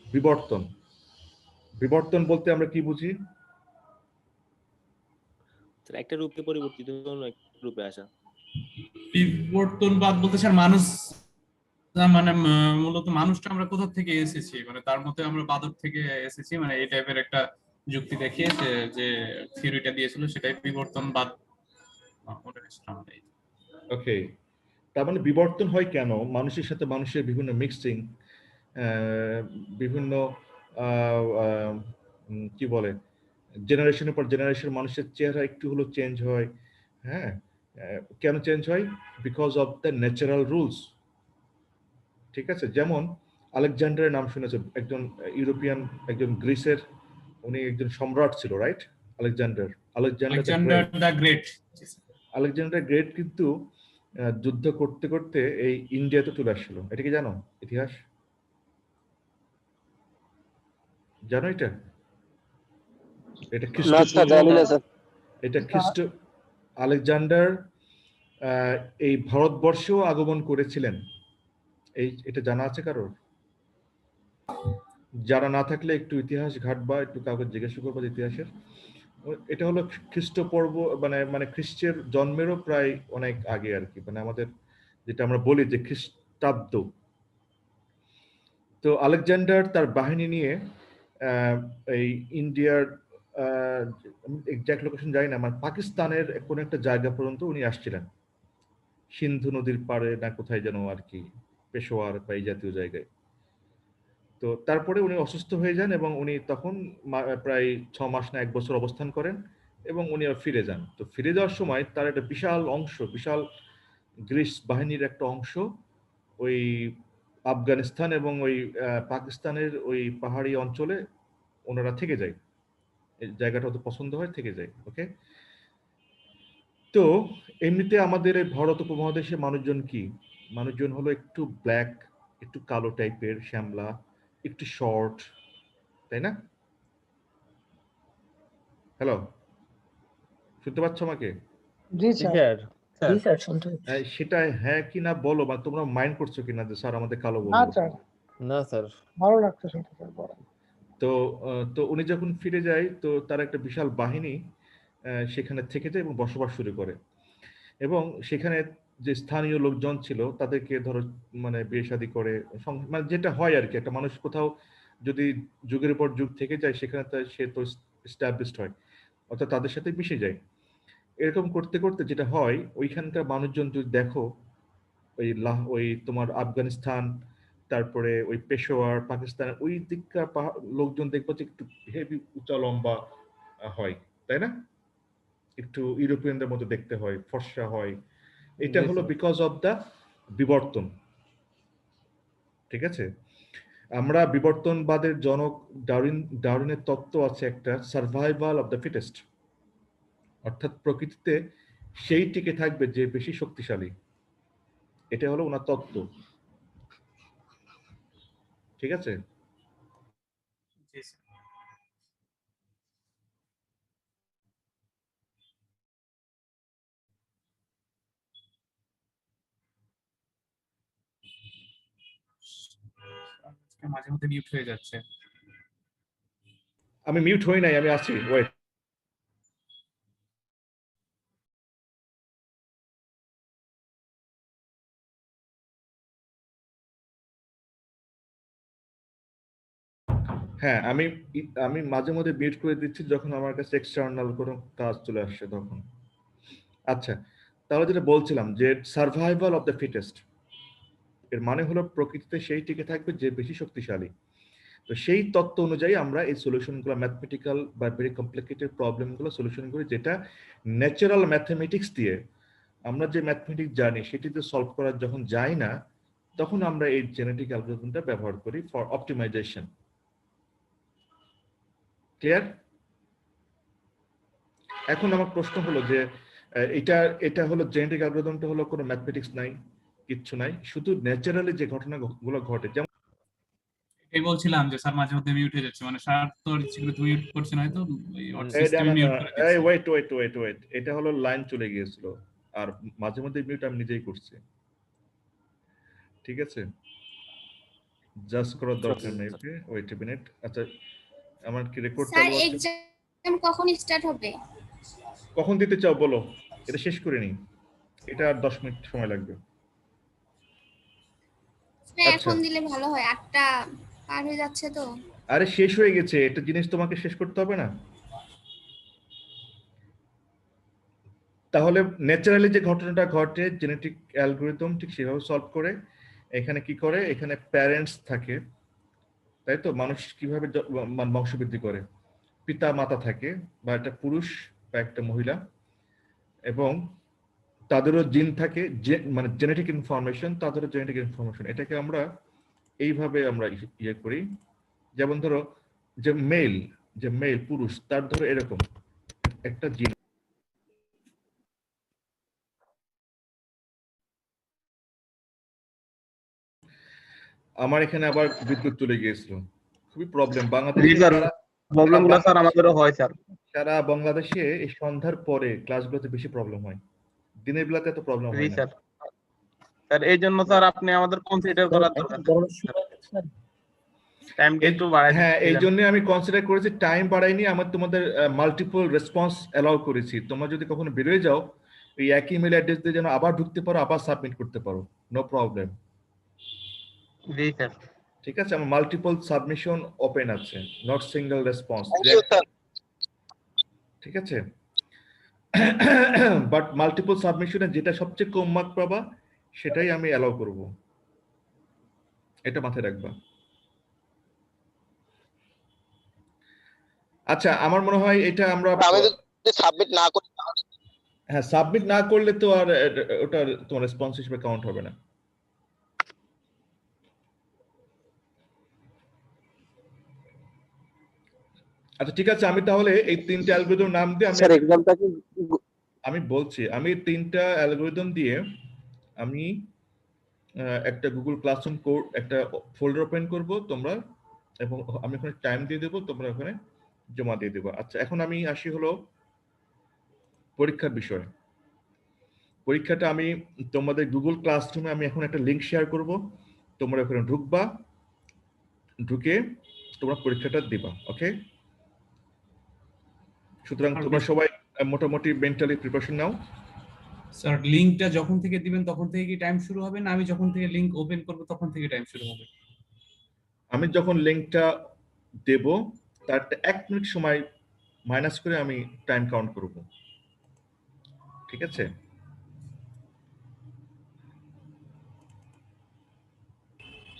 বিবর্তন বলতে আমরা কি বুঝি? স্যার একটা রূপে পরিবর্তিত অন্য এক রূপে আসা। বিবর্তনবাদ বলতে স্যার মানুষ, মানে মূলত মানুষটা আমরা কোথা থেকে এসেছি, মানে তার মতে আমরা বাদর থেকে এসেছি, মানে এই টাইপের একটা যুক্তি দেখিয়ে যে থিওরিটা দিয়েছিল সেটাই বিবর্তনবাদ মনে হয়েছিল আমাদের। ওকে, তার মানে বিবর্তন হয় কেন? মানুষের সাথে মানুষের বিভিন্ন মিক্সিং, বিভিন্ন কি বলে, জেনারেশনের পর জেনারেশন মানুষের চেহারা একটু হলো চেঞ্জ হয়। হ্যাঁ, কেন চেঞ্জ হয়? Because of the natural rules. ঠিক আছে, যেমন আলেকজান্ডারের নাম শুনেছে, একজন ইউরোপিয়ান, একজন গ্রিসের, উনি একজন সম্রাট ছিল, right? Alexander the great. Alexander great কিন্তু যুদ্ধ করতে করতে এই ইন্ডিয়াতে চলে আসছিল। এটা কি জানো ইতিহাস? জানো এটা? এটা খ্রিস্ট আলেকজান্ডার এই ভারতবর্ষেও আগমন করেছিলেন। এটা জানা আছে কারোর? যারা না থাকলে একটু ইতিহাস ঘাটবা, একটু কাউকে জিজ্ঞাসা করবা ইতিহাসের। এটা হলো খ্রিস্টপূর্ব মানে খ্রিস্টের জন্মেরও প্রায় অনেক আগে আর কি, মানে আমাদের যেটা আমরা বলি যে খ্রিস্টাব্দ। তো আলেকজান্ডার তার বাহিনী নিয়ে এই ইন্ডিয়ার এক্সাক্ট লোকেশন জানি না, মানে পাকিস্তানের কোনো একটা জায়গা পর্যন্ত উনি আসছিলেন, সিন্ধু নদীর পাড়ে না কোথায় যেন আর কি, পেশোয়ার বা এই জাতীয় জায়গায়। তো তারপরে উনি অসুস্থ হয়ে যান এবং উনি তখন প্রায় 6 মাস না 1 বছর অবস্থান করেন এবং উনি আর ফিরে যান। তো ফিরে যাওয়ার সময় তার একটা বিশাল অংশ, বিশাল গ্রিস বাহিনীর একটা অংশ ওই আফগানিস্তান এবং ওই পাকিস্তানের ওই পাহাড়ি অঞ্চলে ওনারা থেকে যায়, এই জায়গাটা অত পছন্দ হয়, থেকে যায়। ওকে, তো এমনিতে আমাদের এই ভারত উপমহাদেশে মানুষজন কি, মানুষজন হলো একটু ব্ল্যাক, একটু কালো টাইপের, শ্যামলা, একটু শর্ট, তাই না? হ্যালো, শুনতে পাচ্ছ আমাকে? জি স্যার। জি স্যার, শুনতে পাচ্ছি। সেটা হ্যাঁ কি না বলো, বা তোমরা মাইন্ড করছো কিনা যে স্যার আমাদের কালো না বলবো? স্যার, না স্যার। ভালো লাগছে শুনতে স্যার, বলেন। তো উনি যখন ফিরে যায় তো তার একটা বিশাল বাহিনী সেখানে থেকে যায় এবং বসবাস শুরু করে, এবং সেখানে যে স্থানীয় লোকজন ছিল তাদেরকে ধরো মানে বিয়ে শাদী করে, মানে যেটা হয় আর কি, একটা মানুষ কোথাও যদি যুগের পর যুগ থেকে যায় সেখানে সে তো এস্টাবলিশড হয়, অর্থাৎ তাদের সাথে মিশে যায়। এরকম করতে করতে যেটা হয়, ওইখানকার মানুষজন যদি দেখো ওই তোমার আফগানিস্তান, তারপরে ওই পেশোয়ার, পাকিস্তান ওই দিককার লোকজন দেখবো যে একটু হেভি উঁচা লম্বা হয়, তাই না? একটু ইউরোপিয়ানদের মতো দেখতে হয়, ফর্সা হয়। এটা হলো বিকজ অফ দা বিবর্তন। ঠিক আছে, আমরা বিবর্তনবাদের জনক ডারউইনের তত্ত্ব আছে একটা, সার্ভাইভাল অফ দ্য ফিটেস্ট, অর্থাৎ প্রকৃতিতে সেই টিকে থাকবে যে বেশি শক্তিশালী। এটা হলো ওনার তত্ত্ব। ঠিক আছে, জি স্যার। মাঝে মধ্যে মিউট হয়ে যাচ্ছে। আমি মিউট হই নাই, আমি আছি, ওয়েট। হ্যাঁ, আমি মাঝে মধ্যে মিউট করে দিচ্ছি যখন আমার কাছে এক্সটার্নাল কোনো কাজ চলে আসছে তখন। আচ্ছা, তাহলে যেটা বলছিলাম যে সার্ভাইভাল অফ দ্য ফিটেস্ট, এর মানে হলো প্রকৃতিতে সেই টিকে থাকবে যে বেশি শক্তিশালী। তো সেই তত্ত্ব অনুযায়ী আমরা এই সলিউশনগুলো, ম্যাথমেটিক্যাল বা ভেরি কমপ্লিকেটেড প্রবলেমগুলো সলিউশন করি, যেটা ন্যাচারাল ম্যাথমেটিক্স দিয়ে আমরা যে ম্যাথমেটিক্স জানি সেটিতে সলভ করা যখন যাই না, তখন আমরা এই জেনেটিক অ্যালগরিদমটা ব্যবহার করি ফর অপটিমাইজেশন। ক্লিয়ার? এখন আমার প্রশ্ন হলো যে এটা হলো জেনেটিক অ্যালগরিদমটা হলো কোনো ম্যাথমেটিক্স নাই, কিচ্ছু নাই, শুধু ন্যাচারালি যে ঘটনাগুলো ঘটে। যেমন এই বলছিলাম যে স্যার মাঝে মধ্যে মিউট হয়ে যাচ্ছে, মানে স্যার তো ইচ্ছে করে মিউট করছেন হয়তো, সিস্টেমে মিউট করে দিচ্ছে। ওয়েট, এটা হলো লাইন চলে গিয়েছিল, আর মাঝে মধ্যে মিউট আমি নিজেই করছি। ঠিক আছে, জাস্ট করার দরকার নেই। ওকে, ওয়েট এ মিনিট। আচ্ছা, আমার কি রেকর্ড স্যার চালু আছে? এক্সাম কখন স্টার্ট হবে? কখন দিতে চাও বলো, এটা শেষ করে নি, এটা আর 10 মিনিট সময় লাগবে। স্যার আচ্ছা, এখন দিলে ভালো হয়, 8টা পার হয়ে যাচ্ছে তো। আরে শেষ হয়ে গেছে, এটা জিনিস তোমাকে শেষ করতে হবে না? তাহলে ন্যাচারালি যে ঘটনাটা ঘটে জেনেটিক অ্যালগরিদম ঠিক সেভাবে সলভ করে। এখানে কি করে, এখানে প্যারেন্টস থাকে, তাই তো? মানুষ কিভাবে বংশবৃদ্ধি করে, পিতা মাতা থাকে, বা একটা পুরুষ বা একটা মহিলা, এবং তাদেরও জিন থাকে, মানে জেনেটিক ইনফরমেশন, তাদেরও জেনেটিক ইনফরমেশন। এটাকে আমরা এইভাবে আমরা ইয়ে করি। যেমন ধরো যে মেল পুরুষ, তার ধরো এরকম একটা জিন। আমার এখানে আবার বিদ্যুৎ চলে গিয়েছিল, খুবই প্রবলেম বাংলাদেশে। প্রবলেমগুলো স্যার আমাদেরও হয় স্যার। সারা বাংলাদেশে এই সন্ধ্যার পরে ক্লাসগুলোতে বেশি প্রবলেম হয়, দিনের বেলাতে এত প্রবলেম হয় না। স্যার স্যার এই জন্য স্যার আপনি আমাদের কনসিডার করার দরকার। টাইমটা একটু বাড়াই হ্যাঁ, এই দিচ্ছিলাম। জন্য আমি কনসিডার করেছি টাইম বাড়াইনি, আমার তোমাদের মাল্টিপল রেসপন্স অ্যালাউ করেছি। তোমরা যদি কখনো বেরোয় যাও, এই একই ইমেল অ্যাড্রেস দিয়ে যেন আবার ঢুকতে পারো, আবার সাবমিট করতে পারো, নো প্রবলেম। জি স্যার। ঠিক আছে, আমার মাল্টিপল সাবমিশন ওপেন আছে, নট সিঙ্গেল রেসপন্স। ঠিক আছে, বাট মাল্টিপল সাবমিশনে যেটা সবচেয়ে কম মার্ক পাবা সেটাই আমি অ্যালাউ করব, এটা মাথায় রাখবা। আচ্ছা, আমার মনে হয় এটা আমরা সাবমিট না করি, হ্যাঁ, সাবমিট না করলে তো আর ওটা তোমার রেসপন্স হিসেবে কাউন্ট হবে না। আচ্ছা ঠিক আছে, আমি তাহলে এই 3টা অ্যালগরিদম নাম দিয়ে স্যার এক্সামটা কি আমি বলছি, আমি 3টা অ্যালগরিদম দিয়ে আমি একটা গুগল ক্লাসরুম কোড একটা ফোল্ডার ওপেন করব তোমরা, এবং আমি ওখানে টাইম দিয়ে দেবো, তোমরা ওখানে জমা দিয়ে দেবো। আচ্ছা, এখন আমি আসি হলো পরীক্ষার বিষয়ে। পরীক্ষাটা আমি তোমাদের গুগল ক্লাসরুমে আমি এখন একটা লিংক শেয়ার করব, তোমরা ওখানে ঢুকবা, ঢুকে তোমরা পরীক্ষাটা দিবা। ওকে, সুতরাং তোমরা সবাই মোটামুটি মেন্টালি প্রিপারেশন নাও। স্যার লিংকটা যখন থেকে দিবেন তখন থেকে কি টাইম শুরু হবে, না আমি যখন থেকে লিংক ওপেন করব তখন থেকে টাইম শুরু হবে? আমি যখন লিংকটা দেব তার 1 মিনিট সময় মাইনাস করে আমি টাইম কাউন্ট করব। ঠিক আছে,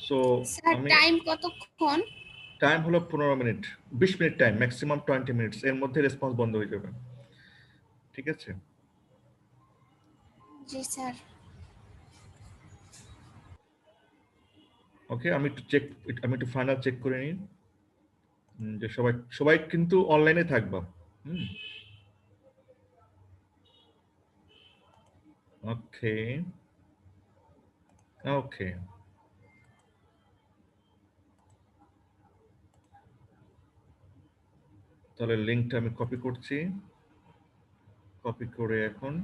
সো স্যার আমি টাইম কতক্ষণ? টাইম হলো 15 minute, 20 minute time, maximum 20 minutes, এর মধ্যে রেসপন্স বন্ধ হয়ে যাবে। ঠিক আছে, জি স্যার। ওকে, আমি একটু ফাইনাল চেক করে নিই যে সবাই কিন্তু অনলাইনে থাকবা। ওকে ওকে, তাহলে লিংকটা আমি কপি করছি, কপি করে এখন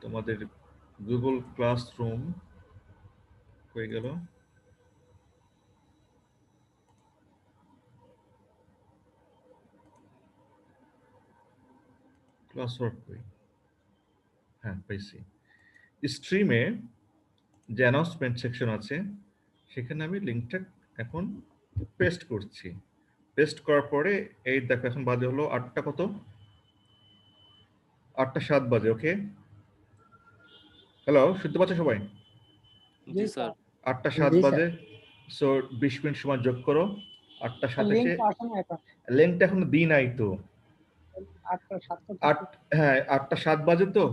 তোমাদের গুগল ক্লাসরুম হয়ে গেল। ক্লাসওয়ার্ক কই, হ্যাঁ পাইছি। স্ট্রিমে যে অ্যানাউন্সমেন্ট সেকশন আছে সেখানে আমি লিংকটা এখন পেস্ট করছি। পেস্ট করার পরে এই দেখো এখন বাজে হলো 8টা কত, 8টা 7 বাজে। ওকে, হ্যালো, শুনতে পাচ্ছ সবাই? জি স্যার। 8টা 7 জি স্যার। বাজে, সো 20 মিনিট সময় যোগ করো। 8টা 7 এসে লিংক আসে না এটা, লিংকটা এখনো দিই নাই তো। 8টা 7টা 8, হ্যাঁ 8টা 7 বাজে তো,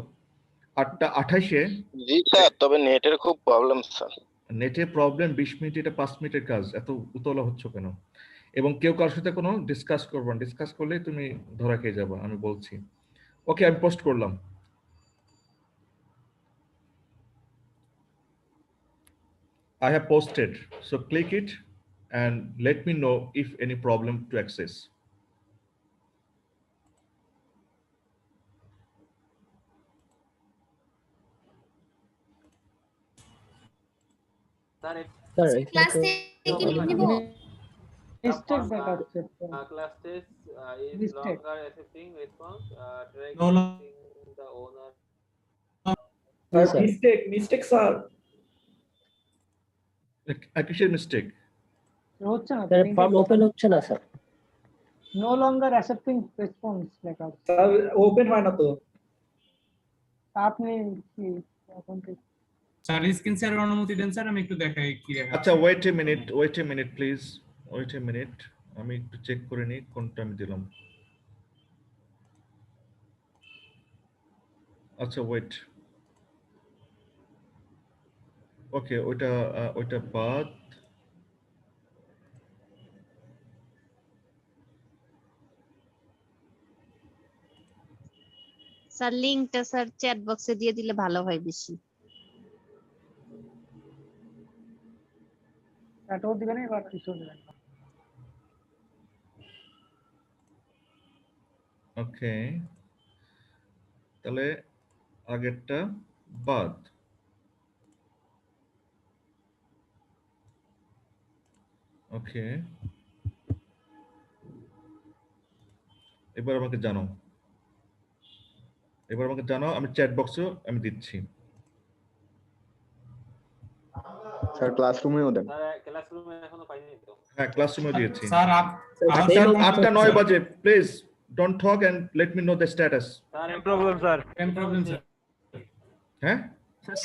8টা 28-এ। জি স্যার, তবে নেটের খুব প্রবলেম স্যার। নেটে প্রবলেম, 20 মিনিট, এটা 5 মিনিটের কাজ, এত উতলা হচ্ছ কেন? এবং কেউ কারোর সাথে কোনো ডিসকাস করবে না, ডিসকাস করলে তুমি ধরা খেয়ে যাবে, আমি বলছি। ওকে, আমি পোস্ট করলাম। I have posted, so click it and let me know if any problem to access. Sir class এখানে থেকে লিংক নিব? মিস্টেক দেখাচ্ছে। class test is Mistake. longer accepting response, try No, no. contacting the owner. Mistake sir, কিসের mistake? হচ্ছে না, sir form open হচ্ছে না sir. No longer accepting response লেখা আছে। স্যার ওপেন হয় না তো। আপনি কি এখন কি স্যার স্ক্রিন শেয়ারের অনুমতি দেন স্যার, আমি একটু দেখাই কি দেখা আচ্ছা, wait a minute please, wait a minute, আমি একটু চেক করে নিই কোনটা আমি দিলাম। আচ্ছা ওয়েট, ওকে, ওইটা বাদ। স্যার লিংকটা স্যার চ্যাট বক্সে দিয়ে দিলে ভালো হয় বেশি। এটাও দিবেন এবার কিছু দিবেন না। ওকে, তাহলে আগেরটা বাদ। ওকে, এবার আমাকে জানাও, আমি চ্যাট বক্সেও আমি দিচ্ছি। স্যার ক্লাসরুমেও দেন। ক্লাসরুমে এখনো পাইনি তো। হ্যাঁ, ক্লাসরুমে দিয়েছি। স্যার আটটা 9 বাজে, please don't talk and let me know the status. Problem sir. Same problem sir. হ্যাঁ,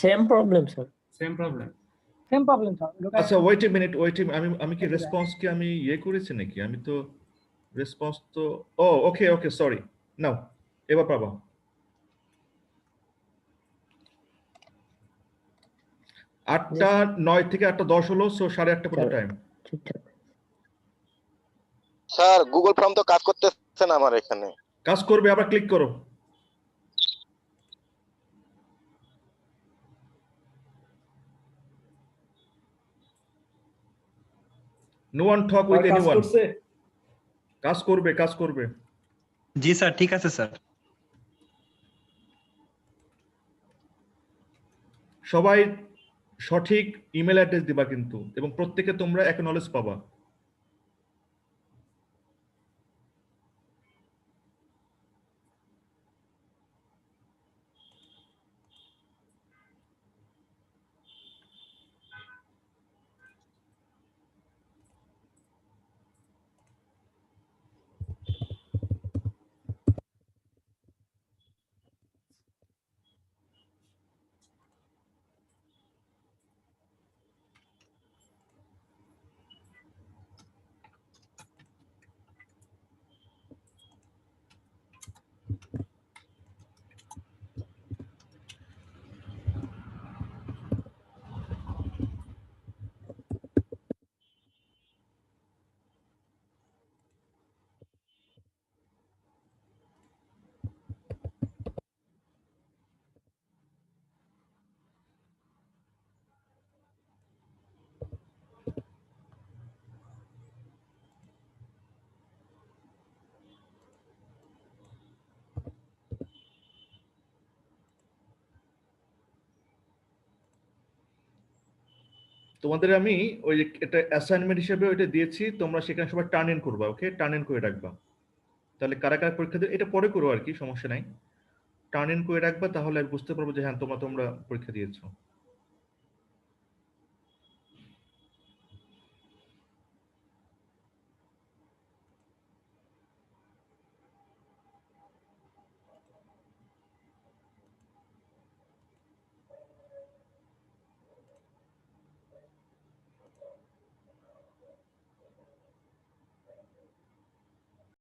same problem sir. Same problem sir. আচ্ছা ওয়েট এ মিনিট, আমি কি রেসপন্স কি আমি ইয়ে করেছি নাকি? আমি তো রেসপন্স তো, ও ওকে ওকে সরি, নাও এবার পাবা। 8:09 থেকে 8:10 হলো, সো 8:30 পর্যন্ত টাইম। ঠিকঠাক। স্যার গুগল ফর্ম তো কাজ করতেছে না আমার এখানে। কাজ করবে, আবার ক্লিক করো। No one talk with anyone. কাজ করবে। জি স্যার, ঠিক আছে স্যার। সবাই সঠিক ইমেল অ্যাড্রেস দিবা কিন্তু, এবং প্রত্যেকে তোমরা অ্যাকনলেজ পাবা। তোমাদের আমি ওই যে এটা অ্যাসাইনমেন্ট হিসেবে ওইটা দিয়েছি, তোমরা সেখানে সবাই টার্ন ইন করবা। ওকে, টার্ন ইন করে রাখবা। তাহলে কারা কারা পরীক্ষা দেবে এটা পরে করো আর কি, সমস্যা নাই। টার্ন ইন করে রাখবা, তাহলে আমি বুঝতে পারবো যে হ্যাঁ তোমরা পরীক্ষা দিয়েছো।